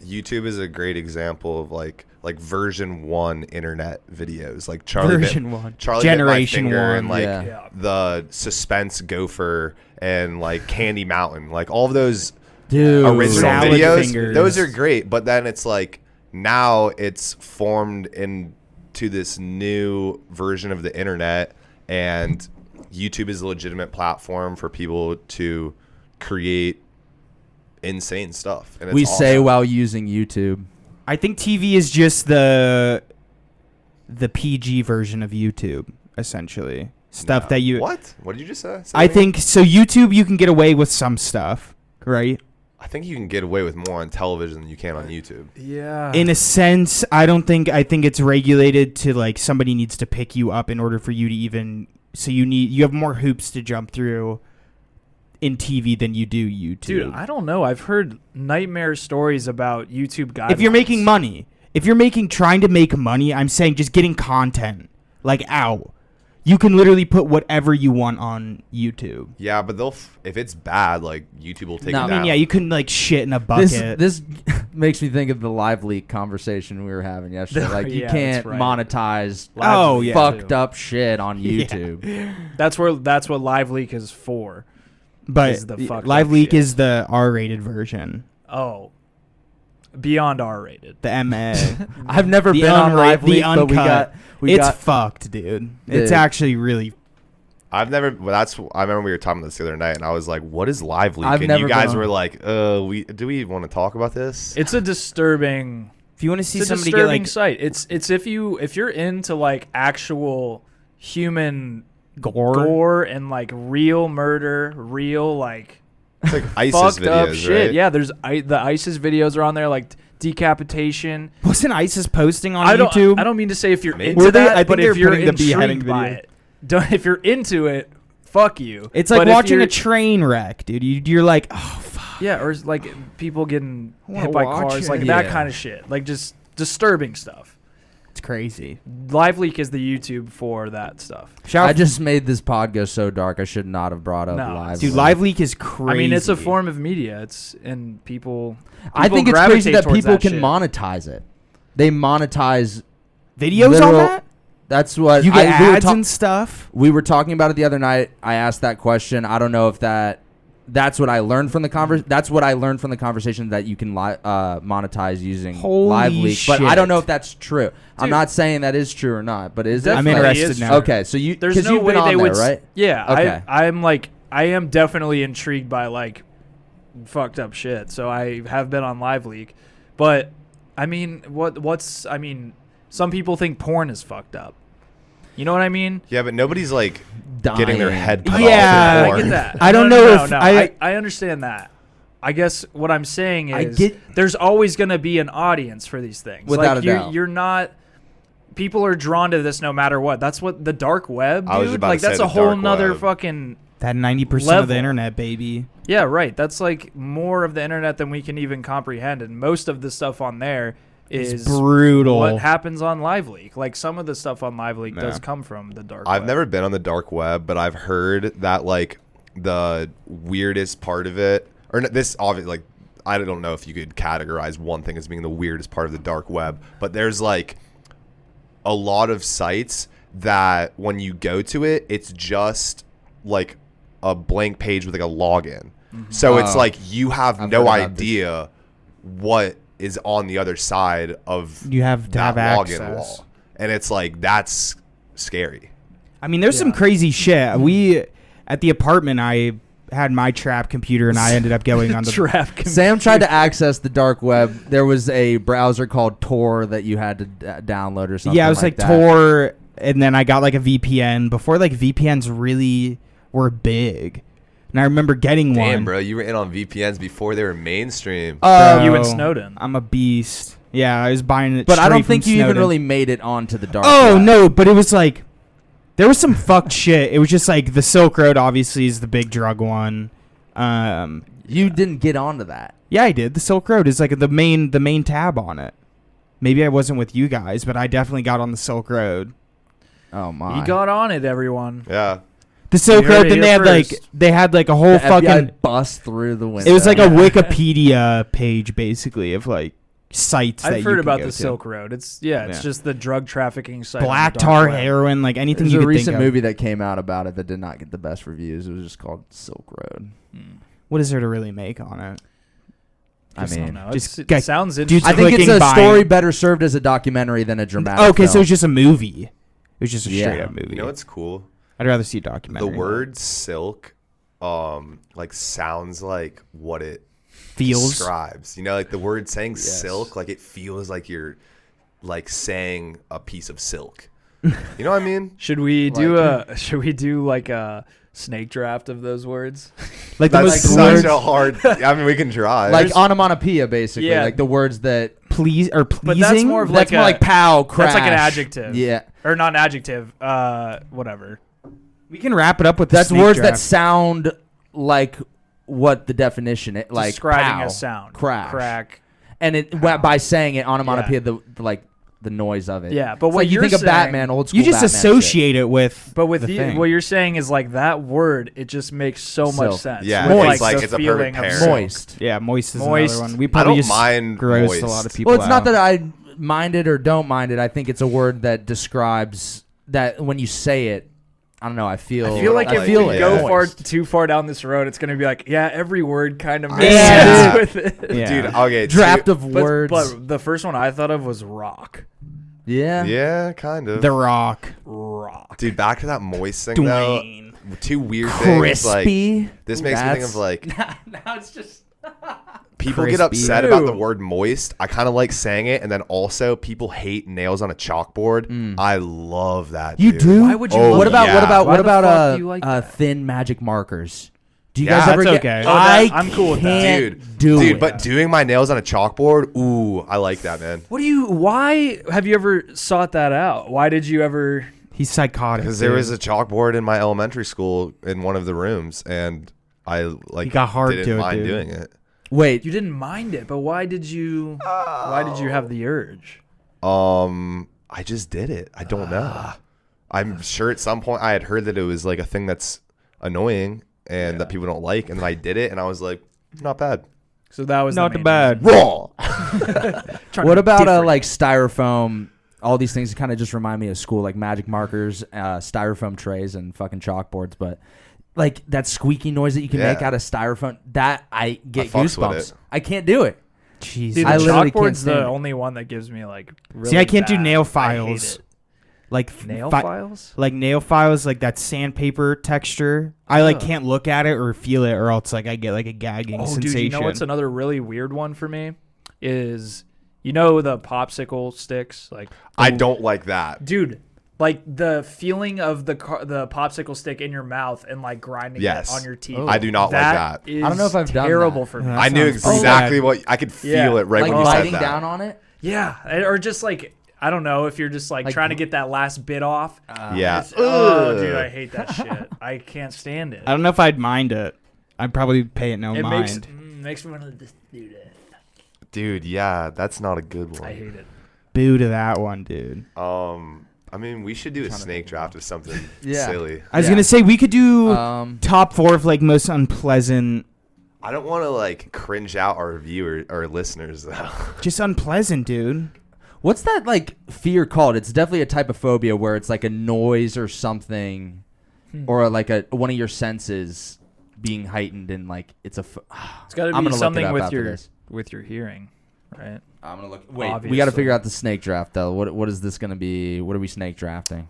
YouTube is a great example of like version 1 internet videos, like Version 1. Charlie Generation Bit My Finger 1. and like Yeah. the Suspense Gopher and like Candy Mountain, like all of those Dude. original Salad videos. Fingers. Those are great, but then it's like now it's formed into this new version of the internet, and YouTube is a legitimate platform for people to create insane stuff. And it's We awesome. say while using YouTube. I think TV is just the PG version of YouTube, essentially. Stuff No. that you... What did you just say? Say I that again? think so. YouTube, you can get away with some stuff, right? I think you can get away with more on television than you can on YouTube. Yeah. In a sense, I think it's regulated to like somebody needs to pick you up in order for you to even. So you have more hoops to jump through in TV than you do YouTube. Dude, I don't know. I've heard nightmare stories about YouTube guidelines. If you're making money, trying to make money, I'm saying just getting content like out. You can literally put whatever you want on YouTube. Yeah, but if it's bad, like YouTube will take No, it I down. I mean, yeah, you couldn't like shit in a bucket. This makes me think of the live leak conversation we were having yesterday. Like you Yeah, can't that's right. monetize Oh, yeah. fucked up shit on YouTube. that's what Live Leak is for. but is the fucked Live up Leak shit. is the R-rated version. Oh. Beyond R-rated. The MA. I've never The been on unra- live the leak, but uncut. we It's got fucked, dude. It's Dude. actually really. I remember we were talking about this the other night, and I was like, "What is live leak?" I've And never you guys been were on- like, do we want to talk about this?" It's a disturbing If you want to see it's a somebody get disturbing like site. It's if you're into like actual human gore and like real murder, real like It's like ISIS fucked videos, up shit. right? Yeah, the ISIS videos are on there, like decapitation. wasn't ISIS posting on I don't YouTube? I don't mean to say if you're Maybe. into Were they? that, I think but they were if you're putting the beheading intrigued by video. it, if you're into it, fuck you. It's like But if watching you're- a train wreck, dude. You're like, oh fuck. Yeah, or like people getting I wanna hit by watch cars, it. like that Yeah. kind of shit. Like just disturbing stuff. It's crazy. Live Leak is the YouTube for that stuff. I just made this pod go so dark. I should not have brought up No, live. dude, leak. Live Leak is crazy. I mean, it's a form of media. It's and people. I think it's gravitate crazy that towards people that can shit. monetize it. They monetize videos on literal- that. That's what You get we were ads ta- and stuff. We were talking about it the other night. I asked that question. I don't know if that That's what I learned from the That's what I learned from the conversation that you can monetize using Holy live leak. But shit. I don't know if that's true. I'm not saying that is true or not. But is it? I'm Definitely interested is now. true. Okay, so There's because no you've way been on they there, would. right? Yeah. Okay. I am definitely intrigued by like fucked up shit. So I have been on Live Leak, but I mean, some people think porn is fucked up. You know what I mean? Yeah, but nobody's like Dying. getting their head cut Yeah. off. I for get that. I don't know if I understand that. I guess what I'm saying is get- there's always going to be an audience for these things. Without like a doubt. You're not. People are drawn to this no matter what. That's what the dark web, I was dude. about Like to say that's the a whole dark nother web. fucking. That 90% of level. the internet, baby. Yeah, right. That's like more of the internet than we can even comprehend, and most of the stuff on there is brutal. what happens on Live Leak. Like some of the stuff on Live Leak does Yeah. come from the dark I've web. never been on the dark web, but I've heard that like the weirdest part of it, this obviously like I don't know if you could categorize one thing as being the weirdest part of the dark web, but there's like a lot of sites that when you go to it, it's just like a blank page with like a login. So it's Oh. like you have I've no heard about idea what is on the other side of You have to that have login access. wall. And it's like that's scary. I mean, there's some Yeah. crazy shit. We at the apartment, I had my trap computer, and I ended up going on the Trap. Sam tried to access the dark web. There was a browser called Tor that you had to download or something. Yeah, it was like that. Tor, and then I got like a VPN before like VPNs really were big. And I remember getting Damn, one. bro, you were in on VPNs before they were mainstream. Bro, You and Snowden. I'm a beast. Yeah, I was buying it. But I don't straight think from you even Snowden. really made it onto the dark Oh web. no, but it was like there was some fucked shit. It was just like the Silk Road obviously is the big drug one. You didn't get onto that. Yeah, I did. The Silk Road is like the main tab on it. Maybe I wasn't with you guys, but I definitely got on the Silk Road. Oh my! You got on it, everyone. Yeah. The Silk You heard Road. it Then here they had first. they had like a whole The fucking. FBI bust through the window. It was like a Wikipedia page basically of like sites that I've you heard could about go the to. Silk Road. It's Yeah. just the drug trafficking site. on the Black dark tar, web. heroin, like anything There's you a could recent think of. movie that came out about it that did not get the best reviews. It was just called Silk Road. What is there to really make on it? I Just don't mean, know. just It get- sounds dudes interesting. I think it's clicking a by- story better served as a documentary than a dramatic. Okay, so film. it's just a movie. It was just a Yeah. straight up movie. You know what's cool? I'd rather see a The documentary. word silk like sounds like what it feels. describes. You know, like the word saying Yes. silk, like it feels like you're like saying a piece of silk. You know what I mean? Should we do like a snake draft of those words? Like the That's most such words, a hard. I mean, we can try. like onomatopoeia, basically, Yeah. like the words that. please or pleasing. But that's more of like That's more like pow, crash. That's like an adjective. Yeah, Or not an adjective. Whatever. we can wrap it up with the that's snake words that draft. sound like what the definition is. Like Describing pow, a sound. crash, Crack. and it by saying it onomatopoeia, the like the noise of it. Yeah, but It's what like you you're think of saying- Batman, old school. You just Batman shit. associate it with. But with the you, thing. what you're saying is like that word, it just makes so much Silk. sense. Yeah, With, it's like the it's a feeling perfect of pair. silk. Moist. Yeah, moist is Moist. another one. We I probably don't just mind grossed moist. a lot of people. Well, it's not out. that I mind it or don't mind it. I think it's a word that describes that when you say it. I don't know. I feel. I feel like I if feel we it. go Yeah. too far down this road, it's gonna be like, yeah, every word kind of makes Yeah. sense with it. Yeah. Dude, okay. draft of But, words. but the first one I thought of was rock. yeah. Yeah, kind of. The Rock, Rock. Dude, back to that moist thing though. Dwayne. Two weird things. Like Crispy. this makes me think of like now it's just. people get Crispy. upset about the Ew. word moist. I kind of like saying it, and then also people hate nails on a chalkboard. I love that. You dude. do? Why would you? Oh, love What about yeah. what about Why what the about fuck do you like that? thin magic markers? Do you Yeah, guys ever that's get? okay. Oh, that- I I'm cool with that. can't do Dude, it. but doing my nails on a chalkboard, ooh, I like that, man. What do you? Why have you ever sought that out? Why did you ever? He's psychotic. Because there dude. was a chalkboard in my elementary school in one of the rooms, and I like You got hard didn't to it, mind dude. doing it. Wait, You didn't mind it, but why did you? Why did you have the urge? I just did it. I don't know. I'm sure at some point I had heard that it was like a thing that's annoying and that people don't like, and then I did it, and I was like, not bad. So that was not the main bad. Raw. what about different. like styrofoam? All these things kind of just remind me of school, like magic markers, styrofoam trays, and fucking chalkboards. But like that squeaky noise that you can Yeah. make out of styrofoam, that I get fucks with goosebumps. it. I can't do it. Jesus. Dude, I the literally can't chalkboard's stand the it. only one that gives me like. Really See, I can't do bad- nail I hate files. it. Like Nail fi- files. like nail files, like that sandpaper texture. I like Ugh. can't look at it or feel it, or else like I get like a gagging Oh, sensation. dude, you know what's another really weird one for me is the popsicle sticks like. I don't like that. Dude, like the feeling of the popsicle stick in your mouth and like grinding Yes. it on your teeth. Oh. I do not like that. Is I don't know if I've done terrible that. for me. That I knew sounds pretty exactly bad. what I could feel Yeah. it right Like when you said biting that. down on it. Yeah, or just like I don't know if you're just like Like- trying to get that last bit off. Yeah. Oh, Ugh. dude, I hate that shit. I can't stand it. I don't know if I'd mind it. I'd probably pay it no It mind. makes me want to just do that. Dude, yeah, that's not a good one. I hate it. Boo to that one, dude. I mean, we should do a snake draft of something Yeah. silly. I was Yeah. gonna say we could do Top top 4 of like most unpleasant, I don't want to like cringe out our viewers or listeners though. just unpleasant, dude. What's that like fear called? It's definitely a type of phobia where it's like a noise or something, or like one of your senses being heightened and like it's a. It's got to I'm be gonna look it something up with after your this. hearing, right? I'm gonna look. Wait, we got to Obviously. figure out the snake draft though. What is this gonna be? What are we snake drafting?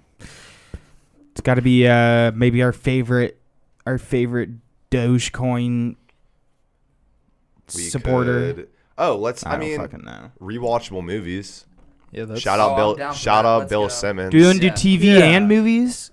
It's got to be maybe our favorite Dogecoin We supporter. could- Oh, let's. I I don't mean, fucking know. rewatchable movies. Yeah, that's Shout Oh, out I'm Bill. down for Shout that. out Let's Bill go. Simmons. Do you want to Yeah. do TV Yeah. and movies?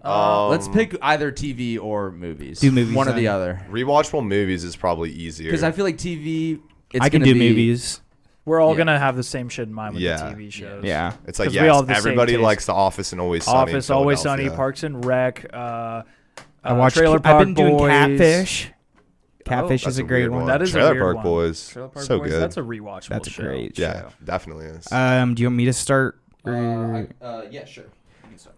Let's pick either TV or movies. Do movies One or then. the other. Rewatchable movies is probably easier. Because I feel like TV. It's I can gonna do be- movies. We're all Yeah. gonna have the same shit in mind with Yeah. the TV shows. Yeah. it's like 'Cause we all yes, have the same everybody taste. likes The Office and Always Sunny. in Office, Always Sunny, Philadelphia. Parks and Rec. I watched. Trailer Park I've been doing Boys. Catfish. Catfish That's is a great weird one. That is a Trailer weird Park one. Boys. Trailer Park So Boys, good. That's a rewatchable That's a show. great Yeah, show. definitely is. Do you want me to start? Yeah, sure.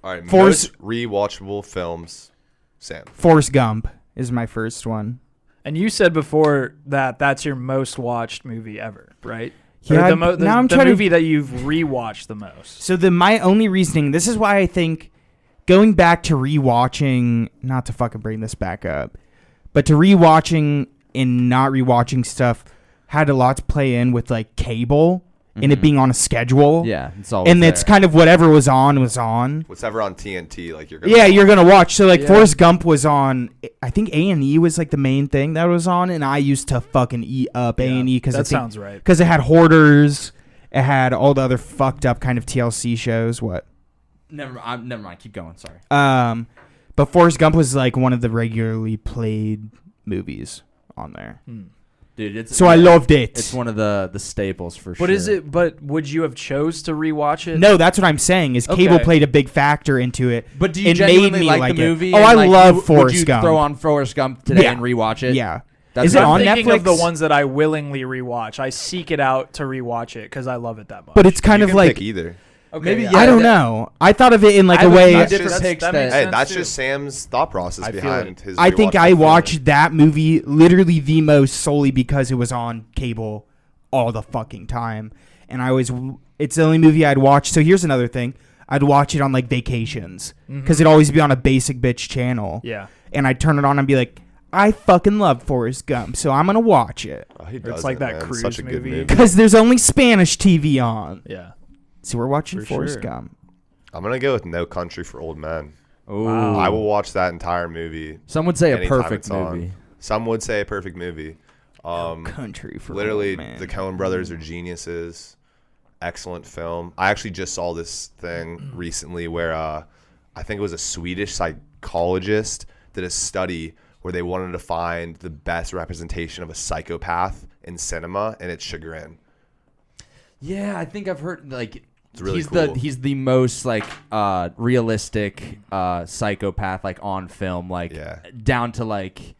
All right, Force- most rewatchable films. Sam. Forrest Gump is my first one. And you said before that that's your most watched movie ever, right? Yeah, Or the now I'm the trying to- movie that you've rewatched the most. So my only reasoning, this is why I think going back to rewatching, not to fucking bring this back up, but to rewatching and not rewatching stuff had a lot to play in with like cable and it being on a schedule. Yeah, it's all. And it's kind of whatever was on. What's ever on TNT? Like you're. Gonna Yeah, you're gonna watch. So like Yeah. Forrest Gump was on. I think A&E was like the main thing that was on, and I used to fucking eat up A&E because that sounds right. because it had Hoarders, it had all the other fucked up kind of TLC shows. What? never mind. Keep going. Sorry. But Forrest Gump was like one of the regularly played movies on there, Dude, it's so I loved it. It's one of the staples for sure. But is it? But would you have chose to rewatch it? No, that's what I'm saying. Is cable Okay. played a big factor into it. But do you it genuinely made me like like the it. movie? Oh, and, I like, love would Forrest you Gump. throw on Forrest Gump today Yeah. and rewatch it? Yeah. That's Is it what I'm on thinking Netflix? of the ones that I willingly rewatch. I seek it out to rewatch it because I love it that much. But it's kind you of can like pick either. okay, maybe, yeah. yeah. I don't that- know. I thought of it in like I a would way. not That's- different that picks makes that. Hey, sense, that's too. just Sam's thought process I feel behind it. his. I think rewatchable I film. watched that movie literally the most solely because it was on cable all the fucking time, and it's the only movie I'd watch. So here's another thing: I'd watch it on like vacations because it'd always be on a basic bitch channel. Yeah. And I'd turn it on and be like, I fucking love Forrest Gump, so I'm gonna watch it Oh, he Or it's does like it, that man. cruise Such a good movie. movie. because there's only Spanish TV on. Yeah. So we're watching For Forrest sure. Gump. I'm gonna go with No Country for Old Men. Ooh. Wow. I will watch that entire movie. Some would say a anytime perfect it's on. movie. Some would say a perfect movie. Country for Literally, Old Men. the Coen brothers are geniuses. Excellent film. I actually just saw this thing recently where I think it was a Swedish psychologist did a study where they wanted to find the best representation of a psychopath in cinema, and it's Chagrin. Yeah, I think I've heard like It's really he's cool. he's the most like realistic psychopath like on film, like Yeah. down to like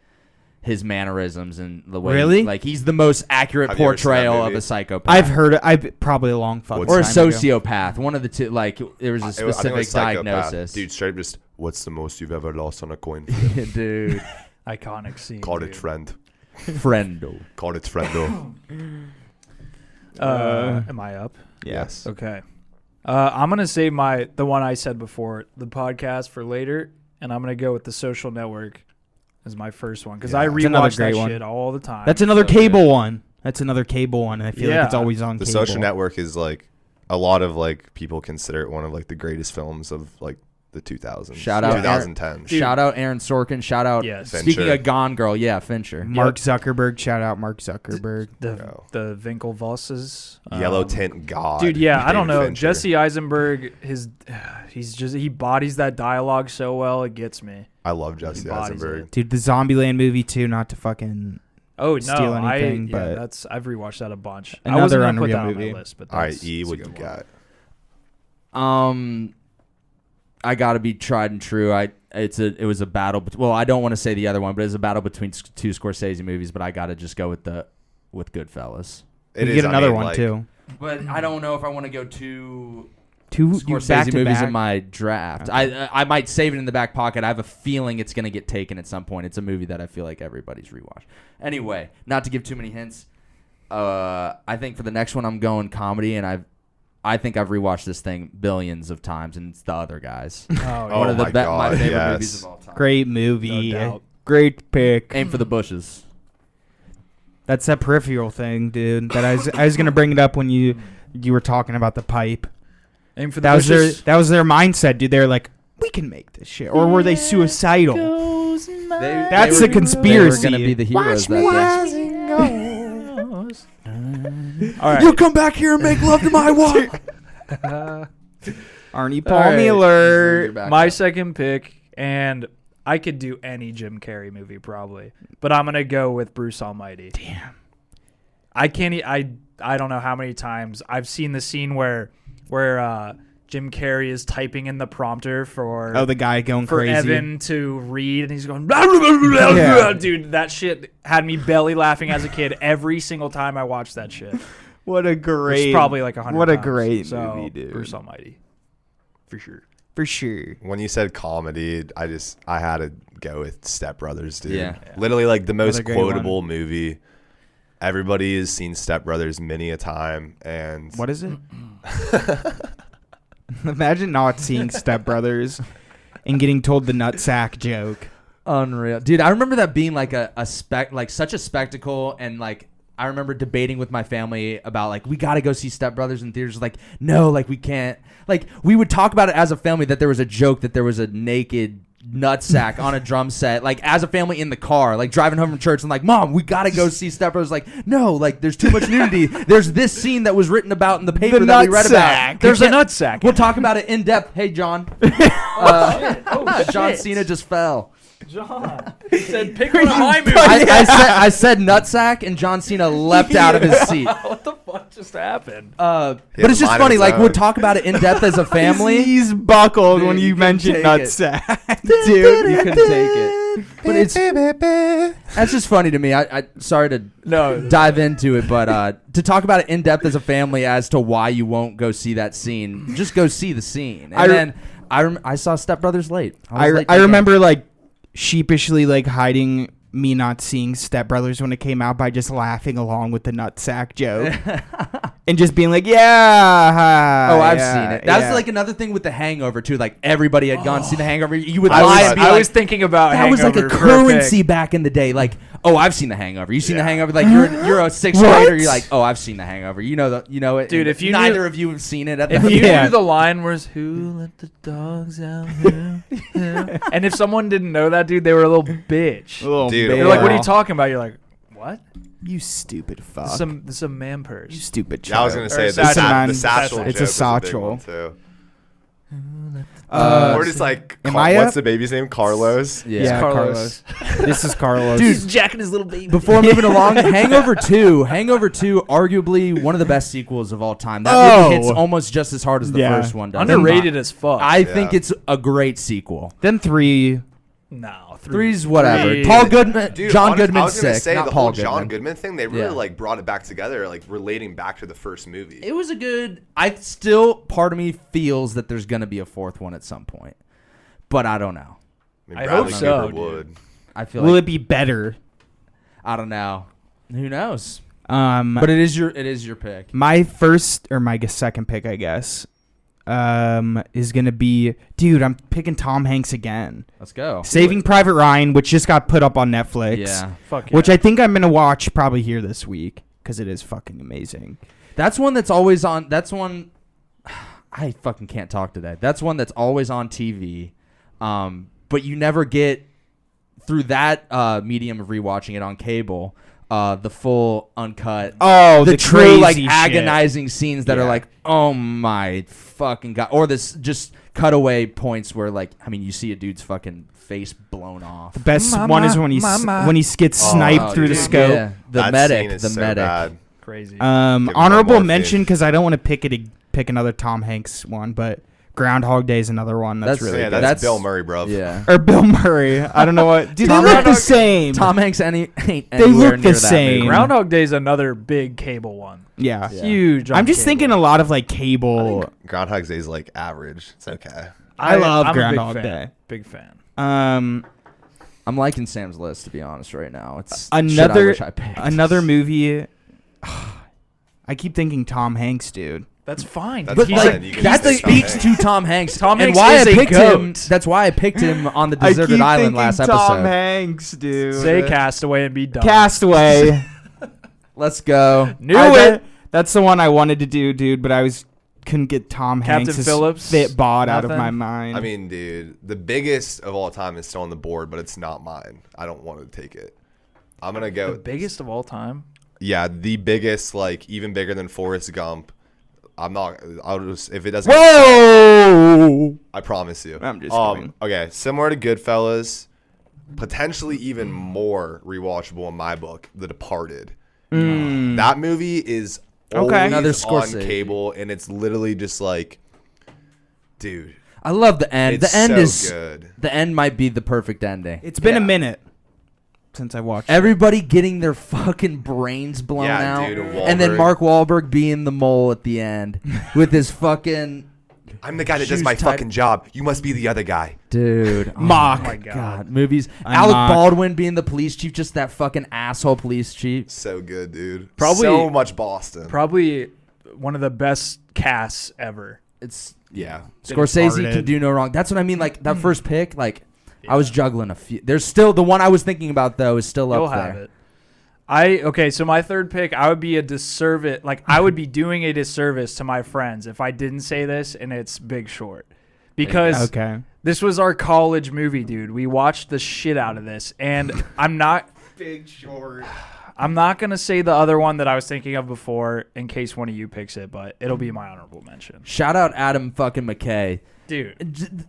his mannerisms and the way Really? like he's the most accurate Have you ever seen that portrayal of movie? a psychopath. I've heard it. I've probably a long fucking What's- or a time ago. sociopath. One of the two. Like there was a I think it specific was psychopath. diagnosis. Dude, straight up just, what's the most you've ever lost on a coin? Dude, Iconic scene. Called it dude. friend. friendo. Called it friendo. Am I up? Yes. Okay. I'm gonna save the one I said before, the podcast, for later, and I'm gonna go with The Social Network. is my first one because Yeah. I It's another rewatch great that one. shit all the time. That's another So cable good. one. That's another cable one. I feel like it's Yeah. always on The cable. Social Network is like a lot of like people consider it one of like the greatest films of like the 2000s. Shout out 2010s. Shout out Aaron Sorkin. Shout out. Yes. Speaking Fincher. of Gone Girl, yeah, Fincher. Mark Zuckerberg. Shout out Mark Zuckerberg. The Winkelvosses. Yellow Tint God. Dude, yeah, I don't David know. Fincher. Jesse Eisenberg, he bodies that dialogue so well, it gets me. I love Jesse He bodies Eisenberg. it. Dude, the Zombieland movie too. Not to fucking Oh no, steal anything, yeah, but I've rewatched that a bunch. I another wasn't gonna put unreal that movie. on my list, but All right, that's, E, it's a what you good one. got? I gotta be tried and true. It was a battle. Well, I don't want to say the other one, but it was a battle between two Scorsese movies. But I gotta just go with Goodfellas. It you is, get I another mean, one like, too. But I don't know if I want to go two Two Scorsese back to movies back. in my draft. Okay. I might save it in the back pocket. I have a feeling it's gonna get taken at some point. It's a movie that I feel like everybody's rewatched. Anyway, not to give too many hints. I think for the next one I'm going comedy, and I think I've rewatched this thing billions of times, and it's The Other Guys. Oh One of the my my God, favorite yes. movies of all time. Great movie. No doubt. Great pick. Aim for the bushes. That's that peripheral thing, dude. That I was gonna bring it up when you were talking about the pipe. Aim for the That was bushes. their mindset, dude. They're like, we can make this shit, or were they suicidal? That's They a were- conspiracy. They were gonna be the heroes that day. All right. You come back here and make love to my wife. Arnie All right. Palmy alert. My second pick, and I could do any Jim Carrey movie probably, but I'm gonna go with Bruce Almighty. Damn. I can't. I don't know how many times I've seen the scene where Jim Carrey is typing in the prompter for Oh, the guy going for crazy. Evan to read, and he's going, blah, blah, blah, blah, blah. Yeah. Dude, that shit had me belly laughing as a kid every single time I watched that shit. What a great. It's probably like 100 What a times. great So, movie, dude. Bruce Almighty, for sure. For sure. When you said comedy, I had to go with Step Brothers, dude. Yeah. Literally like the most great quotable movie. Everybody has seen Step Brothers many a time, and What is it? Imagine not seeing Step Brothers and getting told the nutsack joke. Unreal, dude. I remember that being like like such a spectacle, and like I remember debating with my family about like we got to go see Step Brothers in theaters. Like no, like we can't. Like we would talk about it as a family that there was a joke that there was a naked nutsack on a drum set, like as a family in the car, like driving home from church, and like, Mom, we gotta go see Step Brothers. Like, no, like there's too much nudity. There's this scene that was written about in the paper that we read about. nutsack. There's a We can't- nutsack. We'll talk about it in depth. Hey, John. John Cena just fell. John, he said, pick one of my movies. I said nutsack, and John Cena leapt out of his seat. What the fuck just happened? But He had it's a just mind of funny. his Like own. we'll talk about it in depth as a family. He's buckled Dude, when you you couldn't mentioned take nutsack, dude. You couldn't take it. But it's that's just funny to me. I sorry to dive into it, but to talk about it in depth as a family as to why you won't go see that scene, just go see the scene. And then I saw Step Brothers late. was late to I the remember like sheepishly like hiding me not seeing Step Brothers when it came out by just laughing along with the nutsack joke and just being like, yeah. Oh, I've yeah, seen it. That's yeah. like another thing with The Hangover too. Like everybody had gone to see The Hangover. You would I lie was- and be I like, was thinking about that was like a Hangover for pick. currency back in the day. Like, oh, I've seen The Hangover. You seen The Yeah. Hangover? Like you're a sixth What? grader. You're like, oh, I've seen The Hangover. You know it, Dude, and if you neither knew- of you have seen it, at If the you Yeah. knew the line was "Who let the dogs out?" here?" And if someone didn't know that, dude, they were a little bitch. Little Dude, baby. They're like, "What are you Yeah. talking about?" You're like, "What? You stupid fuck. Some man purse." You stupid Yeah, I was child. gonna Or say satchel. the satchel. It's a joke was big satchel. one, too. Uh, Or just like, am I what's up? the baby's name? Carlos. Yeah. Yeah, Carlos. Carlos. This is Carlos. Dude, jacking his little baby. Before moving along, Hangover 2, arguably one of the best sequels of all time. That Oh. movie hits almost just as hard as the Yeah. first one does. Underrated as fuck. I Yeah. think it's a great sequel. then 3. no, Three's whatever. Three. Paul Goodman, Dude, John honest- I Goodman's was gonna sick, say not the Paul whole Goodman. John Goodman thing. They really Yeah. like brought it back together, like relating back to the first movie. It was a good. Part of me feels that there's gonna be a fourth one at some point, but I don't know. I Bradley hope so, Cooper dude. would. I feel Will like it be better? I don't know. Who knows? But But it is your pick. my first or my second pick, I guess. is gonna be, dude, I'm picking Tom Hanks again. Let's go. Saving Private Ryan, which just got put up on Netflix. Yeah. Fuck yeah. Which I think I'm gonna watch probably here this week because it is fucking amazing. That's one that's always on. That's one. I fucking can't talk today. That's one that's always on TV, but you never get through that medium of rewatching it on cable. The full uncut. Oh, the true like crazy shit. agonizing scenes that are Yeah. like, oh my fucking god, or this just cutaway points where like, I mean, you see a dude's fucking face blown off. The best Mama, one is when mama. he gets sniped through the dude. scope. Yeah, the That medic, scene is the so medic. bad. Crazy. Give him Honorable more mention faith. because I don't want to pick another Tom Hanks one, but Groundhog Day is another one that's really Yeah, good. that's Bill Murray, bro. Yeah. Or Bill Murray. I don't know what. Dude, Tom they look the Hanks- same. Tom Hanks ain't They anywhere look near the that same. movie. Groundhog Day is another big cable one. Yeah. Yeah. Huge. on I'm just cable. thinking a lot of like cable. Groundhog Day is like average. It's okay. I love I'm a big Groundhog fan. Day. Big fan. Um, I'm liking Sam's list, to be honest, right now. It's shit I another wish I picked. another movie. I keep thinking Tom Hanks, dude. That's fine. That's But fine. like You can that just pick Tom speaks Hanks. to Tom Hanks. Tom and Hanks why is I a picked him. goat. That's why I picked him on the deserted island last episode. Hanks, dude. Say Castaway and be done. Castaway. Let's go. Knew I- it. That's the one I wanted to do, dude. But I couldn't get Tom Captain Hanks' Phillips, fit bod out of nothing? my mind. I mean, dude, the biggest of all time is still on the board, but it's not mine. I don't want to take it. I'm gonna go. The biggest of all time. Yeah, the biggest, like even bigger than Forrest Gump. I'm not. I'll just if it doesn't. Whoa! I promise you. I'm just kidding. Okay, similar to Goodfellas, potentially even more rewatchable in my book. The Departed. That movie is Okay. always Another on Scorsese. cable, and it's literally just like, dude, I love the end. it's The end so is good. the end might be the perfect ending. It's been a Yeah. minute since I watched it. Everybody getting their fucking brains blown Yeah, out, dude, and then Wahlberg. Mark Wahlberg being the mole at the end with his fucking I'm the guy that does shoes my tied- fucking job. You must be the other guy. dude. Mock. Oh my God. Movies. I'm Alec mock. Baldwin being the police chief, just that fucking asshole police chief. So good, dude. Probably- so much Boston. Probably one of the best casts ever. It's yeah. Scorsese Departed. can do no wrong. That's what I mean. Like that first pick, like I was juggling a few. There's still the one I was thinking about though is still You'll up have there. it. Okay, so my third pick, I would be a disservice. Like I would be doing a disservice to my friends if I didn't say this, and it's Big Short, because Okay. this was our college movie, dude. We watched the shit out of this, and I'm not gonna say the other one that I was thinking of before in case one of you picks it, but it'll be my honorable mention, Shout out Adam fucking McKay. dude.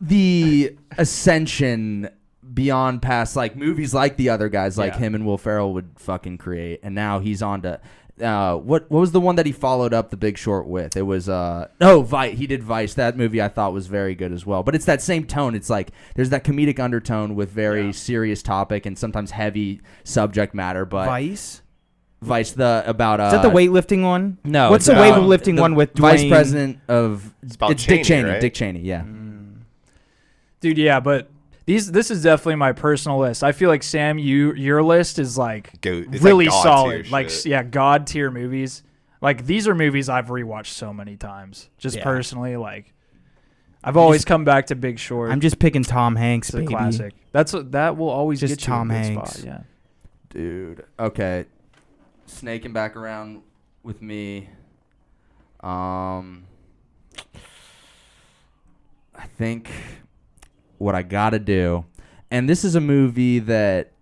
The ascension beyond past like movies like the other guys like Yeah. him and Will Ferrell would fucking create, and now he's on to what was the one that he followed up The Big Short with? It was Vice. He did Vice. That movie I thought was very good as well. But it's that same tone. It's like there's that comedic undertone with very serious topic and sometimes heavy subject matter. But Vice. Vice about Is that the weightlifting one? No, What's it's, the weightlifting the one with vice Dwayne? president of about it's Dick Cheney, Cheney. right? Dick Cheney, yeah. Dude, yeah, but this is definitely my personal list. I feel like Sam, your list is like It's really like God solid. tier Like shit. yeah, God tier movies. Like these are movies I've rewatched so many times. Just Yeah. personally, like I've always come back to Big Short. I'm just picking Tom Hanks, it's a baby. classic. That will always Just get you Tom a good Hanks. spot. Yeah. Dude. Okay. Snaking back around with me. I think what I gotta do, and this is a movie that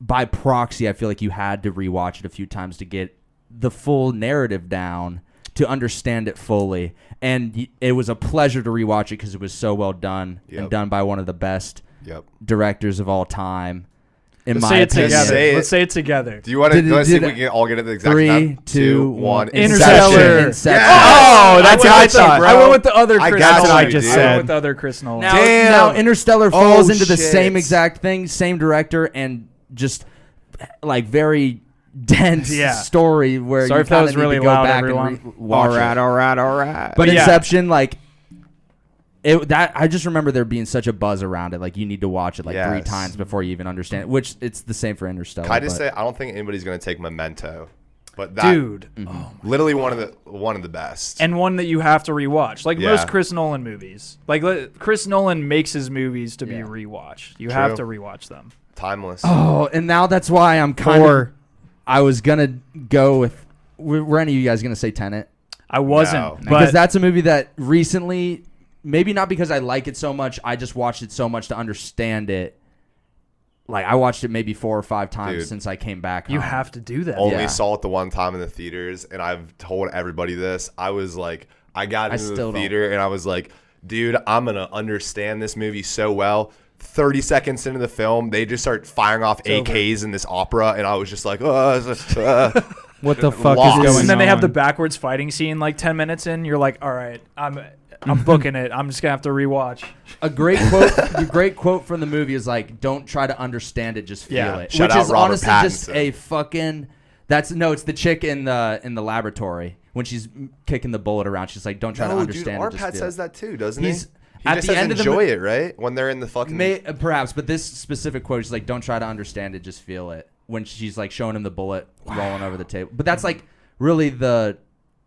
by proxy I feel like you had to rewatch it a few times to get the full narrative down to understand it fully, and it was a pleasure to rewatch it because it was so well done and Yep. done by one of the best Yep. directors of all time. In Let's my say it opinion. together. Say it. Let's say it together. Do you want to Did- see if did- we can all get it at the exact 3, time? 2, 1. Interstellar. Inception. Yeah. Oh, that's I what I got you, thought. bro. I went with the other I Chris got Nolan. you, just I said. went with the other Chris Nolan. Now, Damn. now Interstellar falls Oh, into the shit. same exact thing, same director, and just like very dense Yeah. story where Sorry you if that kinda was need really to go loud, back everyone. and watch All right, it. all right, all right. But yeah. Inception, like that, I just remember there being such a buzz around it. Like you need to watch it like 3 Yes. times before you even understand it. Which it's the same for Interstellar. Can I just but- say, I don't think anybody's going to take Memento But that, dude, literally one of the best. and one that you have to rewatch. Like Yeah. most Chris Nolan movies. Like Chris Nolan makes his movies to be Yeah. rewatched. You True. have to rewatch them. Timeless. Oh, and now that's why I'm kind of. I was gonna go with. Were any of you guys gonna say Tenet? I wasn't, No. but Because that's a movie that recently, maybe not because I like it so much, I just watched it so much to understand it. Like, I watched it maybe 4 or 5 times Dude. since I came back you home. have to do that. Only Yeah. saw it the one time in the theaters, and I've told everybody this. I was like, I got into still the don't. theater, and I was like, dude, I'm gonna understand this movie so well. 30 seconds into the film, they just start firing off AKs in this opera, and I was just like, What the fuck Lost. is going on? And then they have the backwards fighting scene like 10 minutes in. You're like, all right, I'm booking it. I'm just gonna have to rewatch. A great quote, a great quote from the movie is like, "Don't try to understand it, just feel Yeah. it." Shout Which out is Robert honestly just Pattinson. a fucking. It's the chick in the laboratory when she's kicking the bullet around. She's like, "Don't try to no, understand dude, it, just Arpat feel says it." that too, doesn't He's- he? at Just the says end of the enjoy it, right? When they're in the fucking. Perhaps, but this specific quote is like, "Don't try to understand it, just feel it." When she's like showing him the bullet rolling over the table, but that's like really the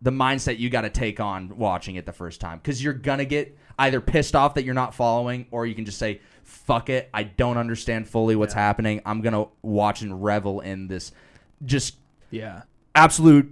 mindset you got to take on watching it the first time, because you're gonna get either pissed off that you're not following, or you can just say, "Fuck it, I don't understand fully what's happening. I'm gonna watch and revel in this, just Yeah. absolute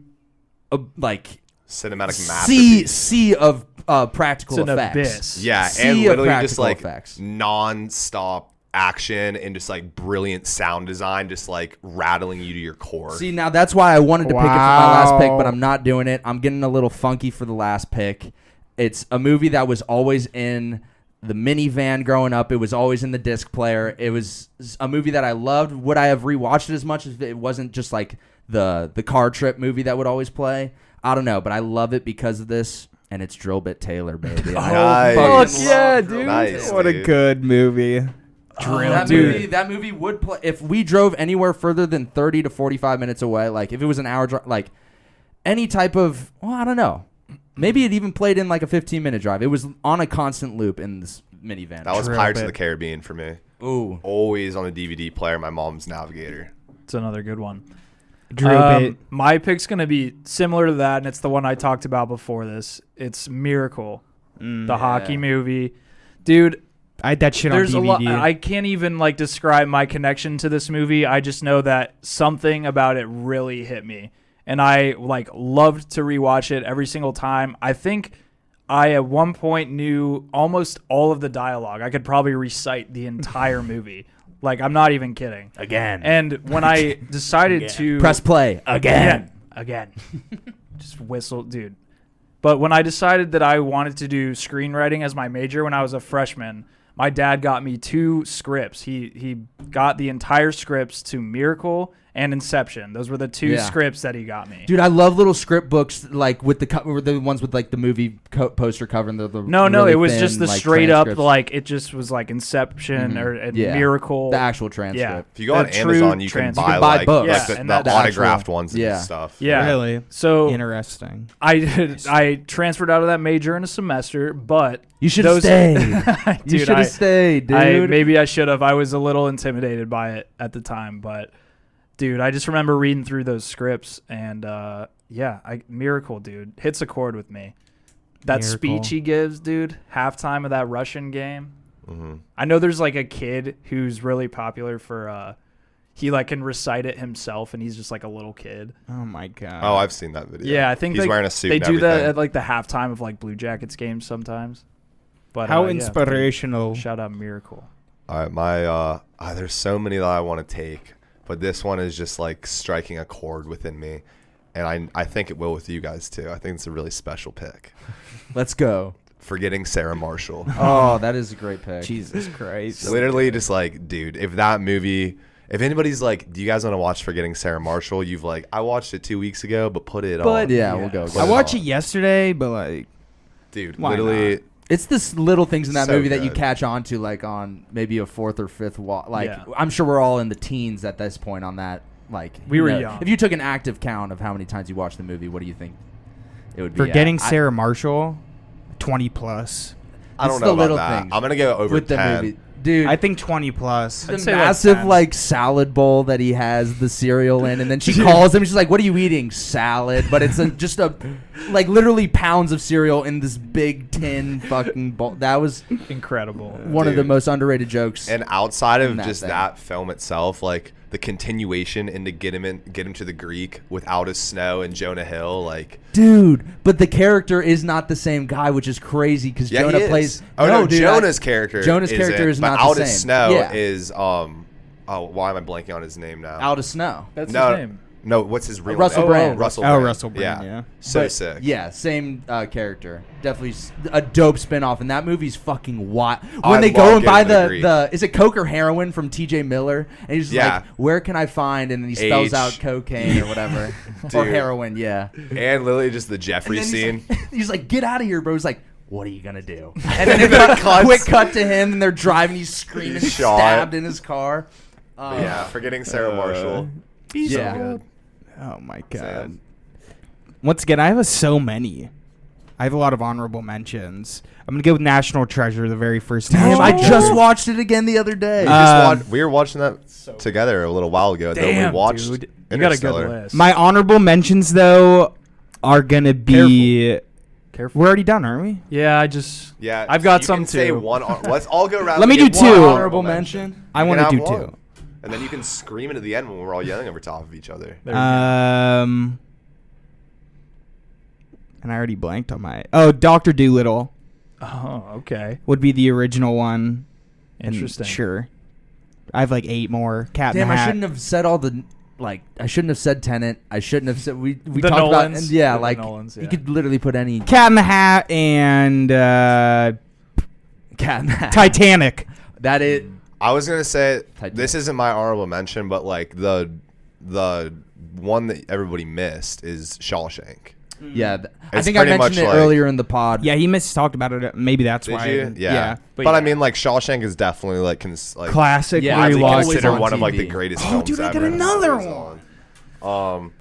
like cinematic masterpiece. sea of practical It's an effects." abyss. Yeah, Sea and of literally just practical like effects. non-stop action and just like brilliant sound design, just like rattling you to your core. See, now that's why I wanted to pick it for my last pick, but Wow. I'm not doing it. I'm getting a little funky for the last pick. It's a movie that was always in the minivan growing up. It was always in the disc player. It was a movie that I loved. Would I have rewatched it as much if it wasn't just like the car trip movie that would always play? I don't know, but I love it because of this, and it's Drill Bit Taylor, baby. Nice. Fuck Fuck yeah, dude. Nice, What a dude. good movie. That movie would play if we drove anywhere further than 30 to 45 minutes away. Like if it was an hour drive, like any type of, well, I don't know. Maybe it even played in like a 15-minute drive. It was on a constant loop in this minivan. That was Drill Pirates of Bit. the Caribbean for me. Ooh. Always on the DVD player, my mom's Navigator. It's another good one. Drill Bit. My pick's gonna be similar to that, and it's the one I talked about before this. It's Miracle, the hockey movie, dude. I had that shit on There's a lot. DVD. I can't even like describe my connection to this movie. I just know that something about it really hit me, and I like loved to rewatch it every single time. I think I at one point knew almost all of the dialogue. I could probably recite the entire movie. Like I'm not even kidding. Again. And when I decided to Press play. Again. again, just whistle, dude. But when I decided that I wanted to do screenwriting as my major when I was a freshman, my dad got me 2 scripts. He got the entire scripts to Miracle and Inception. Those were the 2 Yeah. scripts that he got me. Dude, I love little script books like with the ones with like the movie poster cover and the No, really it was thin, just the like, straight up transcripts. like it just was like Inception or and Yeah. Miracle. the actual transcript. Yeah. If you go on The true Amazon, you can transcript. buy, You can buy like, books. like Yeah, the, and the the autographed actual- ones and yeah. stuff. Yeah. Really? So Interesting. I transferred out of that major in a semester, but You should have those- stayed. Dude, You should have stayed, dude. Maybe I should have. I was a little intimidated by it at the time, but dude, I just remember reading through those scripts and Miracle, dude, hits a chord with me. That Miracle. speech he gives, dude, halftime of that Russian game. Mm-hmm. I know there's like a kid who's really popular for he like can recite it himself and he's just like a little kid. Oh my god. Oh, I've seen that video. Yeah, I think he's they, wearing a suit. they and do that everything. at like the halftime of like Blue Jackets games sometimes. But How yeah, inspirational. shout out Miracle. All right, my there's so many that I want to take, but this one is just like striking a chord within me, and I think it will with you guys too. I think it's a really special pick. Let's go. Forgetting Sarah Marshall. Oh, that is a great pick. Jesus Christ. Literally just like, dude, if that movie, if anybody's like, do you guys want to watch Forgetting Sarah Marshall? You've like, I watched it 2 weeks ago, but put it on. Yeah, we'll go. Put I it watched on. it yesterday, but like, Dude, Why literally, not? It's this little things in that So movie that you good. catch on to, like on maybe a 4th or 5th walk. Like Yeah. I'm sure we're all in the teens at this point on that. Like We you were know, young. If you took an active count of how many times you watched the movie, what do you think it would be? forgetting at? Sarah Marshall, 20 plus. I don't It's know the about little that. things I'm gonna go over with the 10. movie. Dude, I think 20 plus. the I'd say like massive 10. like salad bowl that he has the cereal in, and then she calls him. She's like, "What are you eating? Salad?" But it's just a like literally pounds of cereal in this big tin fucking bowl. That was Incredible. one of the Dude. most underrated jokes. And outside of in that just thing. that film itself, like the continuation into get him to the Greek without a Snow and Jonah Hill, like Dude, but the character is not the same guy, which is crazy because yeah, Jonah he is. plays. Oh no, dude, Jonah's character. Jonah's character isn't, is but not the Aldous same. Snow Yeah. is Oh, why am I blanking on his name now? Out of Snow. That's no, his name. no. What's his real Russell name? Brand. Russell Oh, Brand. Russell Brand, yeah. So But, sick. Yeah, same character. Definitely a dope spinoff, and that movie's fucking wild. I When they love go and getting buy to the Greek. the is it coke or heroin from T.J. Miller, and he's just Yeah. like, "Where can I find?" And then he spells H. out cocaine or whatever, or Dude. heroin. Yeah. And literally just the Jeffrey And then scene. He's like, "Get out of here, bro." He's like, "What are you gonna do?" And then it quick cut to him, and they're driving. He's screaming, Shot. stabbed in his car. Yeah, forgetting Sarah Marshall. Yeah. So good. Oh my god. Sad. Once again, I have so many. I have a lot of honorable mentions. I'm gonna go with National Treasure, the very first time. Damn, I just watched it again the other day. We were watching that together a little while ago. Damn, we watched dude. You got a good Interstellar. list. My honorable mentions though are gonna be. Careful. We're already done, aren't we? Yeah, Yeah, I've got you some can say too. one. Let's all go around. Let me and do give one two. Honorable mention. I You want can to do have two. one. And then you can scream it at the end when we're all yelling over top of each other. There we go. And I already blanked on my. Oh, Doctor Dolittle Oh, okay. would be the original one. And Interesting. sure. I have like 8 more. Cat in Damn, the I Hat. shouldn't have said all the like. I shouldn't have said Tenet. I shouldn't have said we The talked about Nolans. yeah, The like Nolans, you yeah. could literally put any Cat in the Hat and cat in the hat. Titanic. That it. I was gonna say Titanic. this isn't my honorable mention, but like the one that everybody missed is Shawshank. Yeah, I It's think I pretty mentioned much it like- earlier in the pod. Yeah, he talked about it. Maybe that's Did why. you? Yeah. But But I yeah. mean, like Shawshank is definitely like Classic. Yeah, I it's would always consider on one of like TV. the greatest Oh, films dude, I got ever. and it's another always on.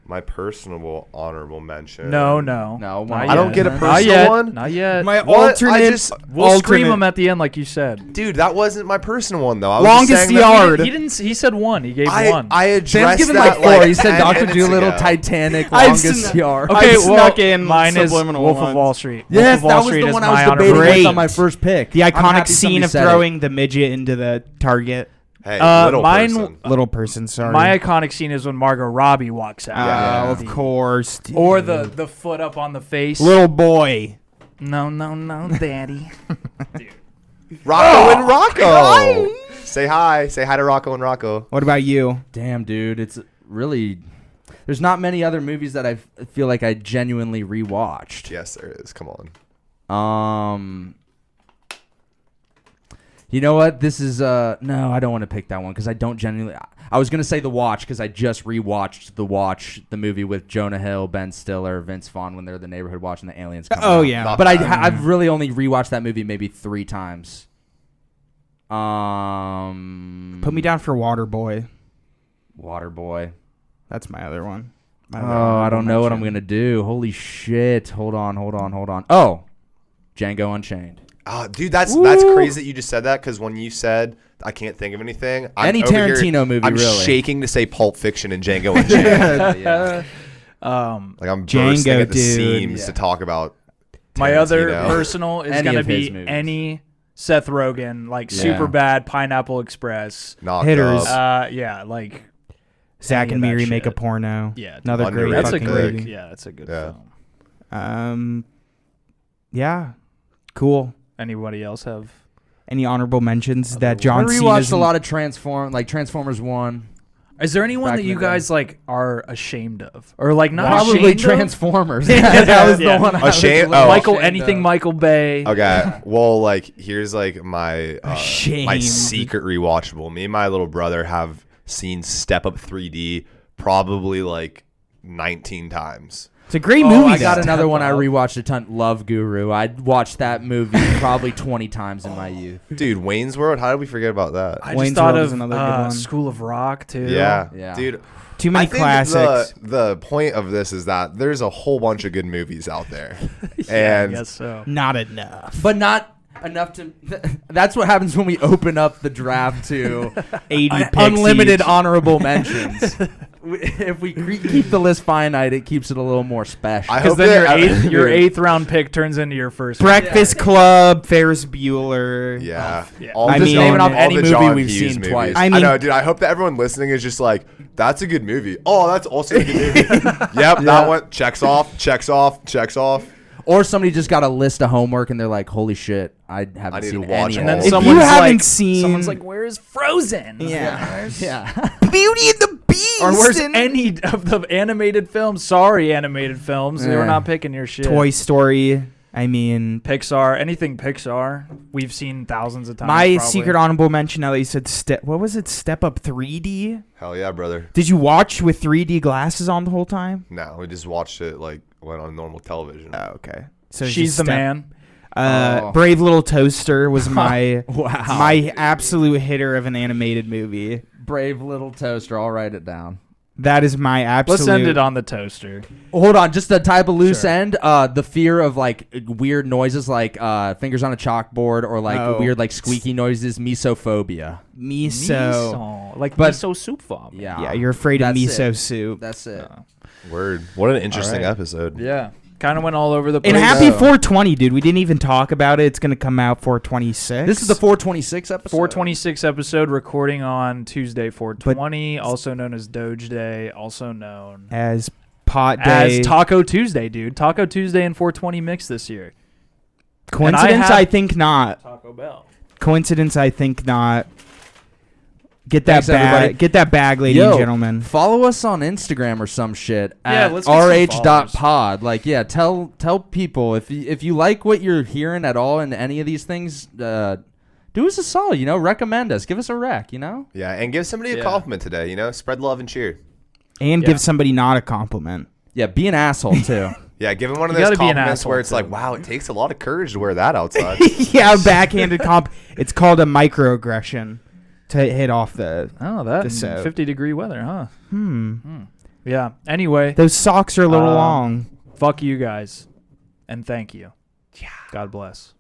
My personal honorable mention. No. No, Not I I don't yet. get a Not personal Not yet. one. Not yet. My What? alternate. I just- We'll scream alternate- them at the end, like you said. Dude, that wasn't my personal one though. I was Longest just saying that- yard. He didn't. He said one. He gave one. I addressed Sam's given that like 4. He said 10 Doctor minutes Dolittle, ago. Titanic, I've Longest seen- Yard. Okay, I well, snuck in mine is subliminal Wolf ones. of Wall Street. Wolf Yes, of Wall that was Street the is one my I was honorable debating with Great. on my first pick. The I'm iconic happy scene somebody of said it. throwing the midget into the target. Hey, little mine- person. Little person, sorry. My iconic scene is when Margot Robbie walks out. Yeah. Of course. dude. Or the foot up on the face. little boy. No, daddy. Rocco and Rocco. Say hi. Say hi to Rocco and Rocco. What about you? Damn, dude, it's really. There's not many other movies that I feel like I genuinely rewatched. Yes, there is. Come on. You know what? This is no, I don't want to pick that one because I don't genuinely. I was gonna say The Watch because I just rewatched The Watch, the movie with Jonah Hill, Ben Stiller, Vince Vaughn when they're in the neighborhood watching the aliens come Oh out. yeah. Not But bad. I've really only rewatched that movie maybe 3 times. Put me down for Waterboy. Waterboy. That's my other one. My other Oh, I honorable don't know what I'm mention. gonna do. Holy shit! Hold on. Oh, Django Unchained. Dude, that's crazy that you just said that because when you said I can't think of anything, Any over here- Tarantino movie, I'm really. shaking to say Pulp Fiction and Django Unchained. Yeah. Like I'm Django, bursting at the dude. seams Yeah. to talk about. My other Tarantino. personal is Any gonna of his be movies. any Seth Rogen, like Yeah. super bad Pineapple Express. Knocked Hitters. Up. Yeah, like Zach any and of that Miri make a shit. porno. Yeah, Another great underrated. that's a fucking good. movie. Yeah, that's a good Yeah. film. Yeah. Cool. Anybody else have? Any honorable mentions that I John Cena rewatched a lot of Transformers 1. Is there anyone Back that in you the day. guys like are ashamed of, or like not Probably ashamed of? Transformers. that was Yeah. the one. I was Ashamed- really oh. Michael, ashamed anything of. Michael Bay. Okay. Well, like here's like my Ashamed. secret rewatchable. Me and my little brother have seen Step Up 3D probably like 19 times. It's a great Oh, movie. I got though. another one I Up. rewatched a ton. Love Guru. I watched that movie probably 20 times in my youth. Dude, Wayne's World. How did we forget about that? I Wayne's just thought World is of another good one. School of Rock too. Yeah. Yeah. Dude. Too many I think classics. The point of this is that there's a whole bunch of good movies out there, Yeah, I and guess so. Not enough. But not enough to. That's what happens when we open up the draft to 80 picks unlimited each. honorable mentions. If we keep the list finite, it keeps it a little more special. I Because hope then that- your eighth round pick turns into your first. Breakfast Club, Ferris Bueller. Yeah. Yeah. All I'm the just John- naming off all any the movie John we've Hughes seen movies. twice. I I mean- know, dude. I hope that everyone listening is just like, that's a good movie. Oh, that's also a good movie. Yep, that one checks off, checks off, checks off. Or somebody just got a list of homework and they're like, "Holy shit, I haven't need seen to watch any." all of And then of If them. you someone's haven't like, seen- someone's like, "Where's Frozen?" Yeah. Yeah. Beauty and the Beast. Or where's and any of the animated films? Sorry, animated films. Yeah. We're not picking your shit. Toy Story. I mean, Pixar, anything Pixar, we've seen thousands of times. my probably. secret honorable mention, Ellie said, what was it? Step Up 3D? Hell yeah, brother. Did you watch with 3D glasses on the whole time? No, we just watched it like went on normal television. Oh, okay. So it's She's just the Step- man. Oh. Brave Little Toaster was my Wow. my absolute hitter of an animated movie. Brave Little Toaster. I'll write it down. That is my absolute. Let's end it on the toaster. Hold on, just a type of loose Sure. end. The fear of like weird noises, like fingers on a chalkboard, or like Oh. weird like squeaky noises. Misophobia. miso. Like But- miso soup vomit. Yeah, you're afraid of That's miso it. soup. That's it. Word. What an interesting right. episode. Yeah. Kind of went all over the place. And happy 420, dude. We didn't even talk about it. It's gonna come out 426. This is the 426 episode. 426 episode, recording on Tuesday 420, also known as Doge Day, also known as Pot Day. as Taco Tuesday, dude. Taco Tuesday and 420 mix this year. Coincidence? have- I think not. Taco Bell. Coincidence? I think not. Get that Thanks, bag. everybody. Get that bag, ladies Yo, and gentlemen. Follow us on Instagram or some shit Yeah, at let's get some rh.pod. Like, yeah, tell people if you like what you're hearing at all in any of these things, do us a solid, recommend us. Give us a rec, Yeah, and give somebody a Yeah. compliment today, Spread love and cheer. And Yeah. give somebody not a compliment. Yeah, be an asshole too. Yeah, give him one of You those gotta be an compliments asshole, where it's too. like, wow, it takes a lot of courage to wear that outside. Yeah, backhanded comp. It's called a microaggression to hit off the. Oh, that The soap. 50-degree weather, huh? Yeah. Anyway, Those socks are a little long. fuck you guys. And thank you. Yeah. God bless.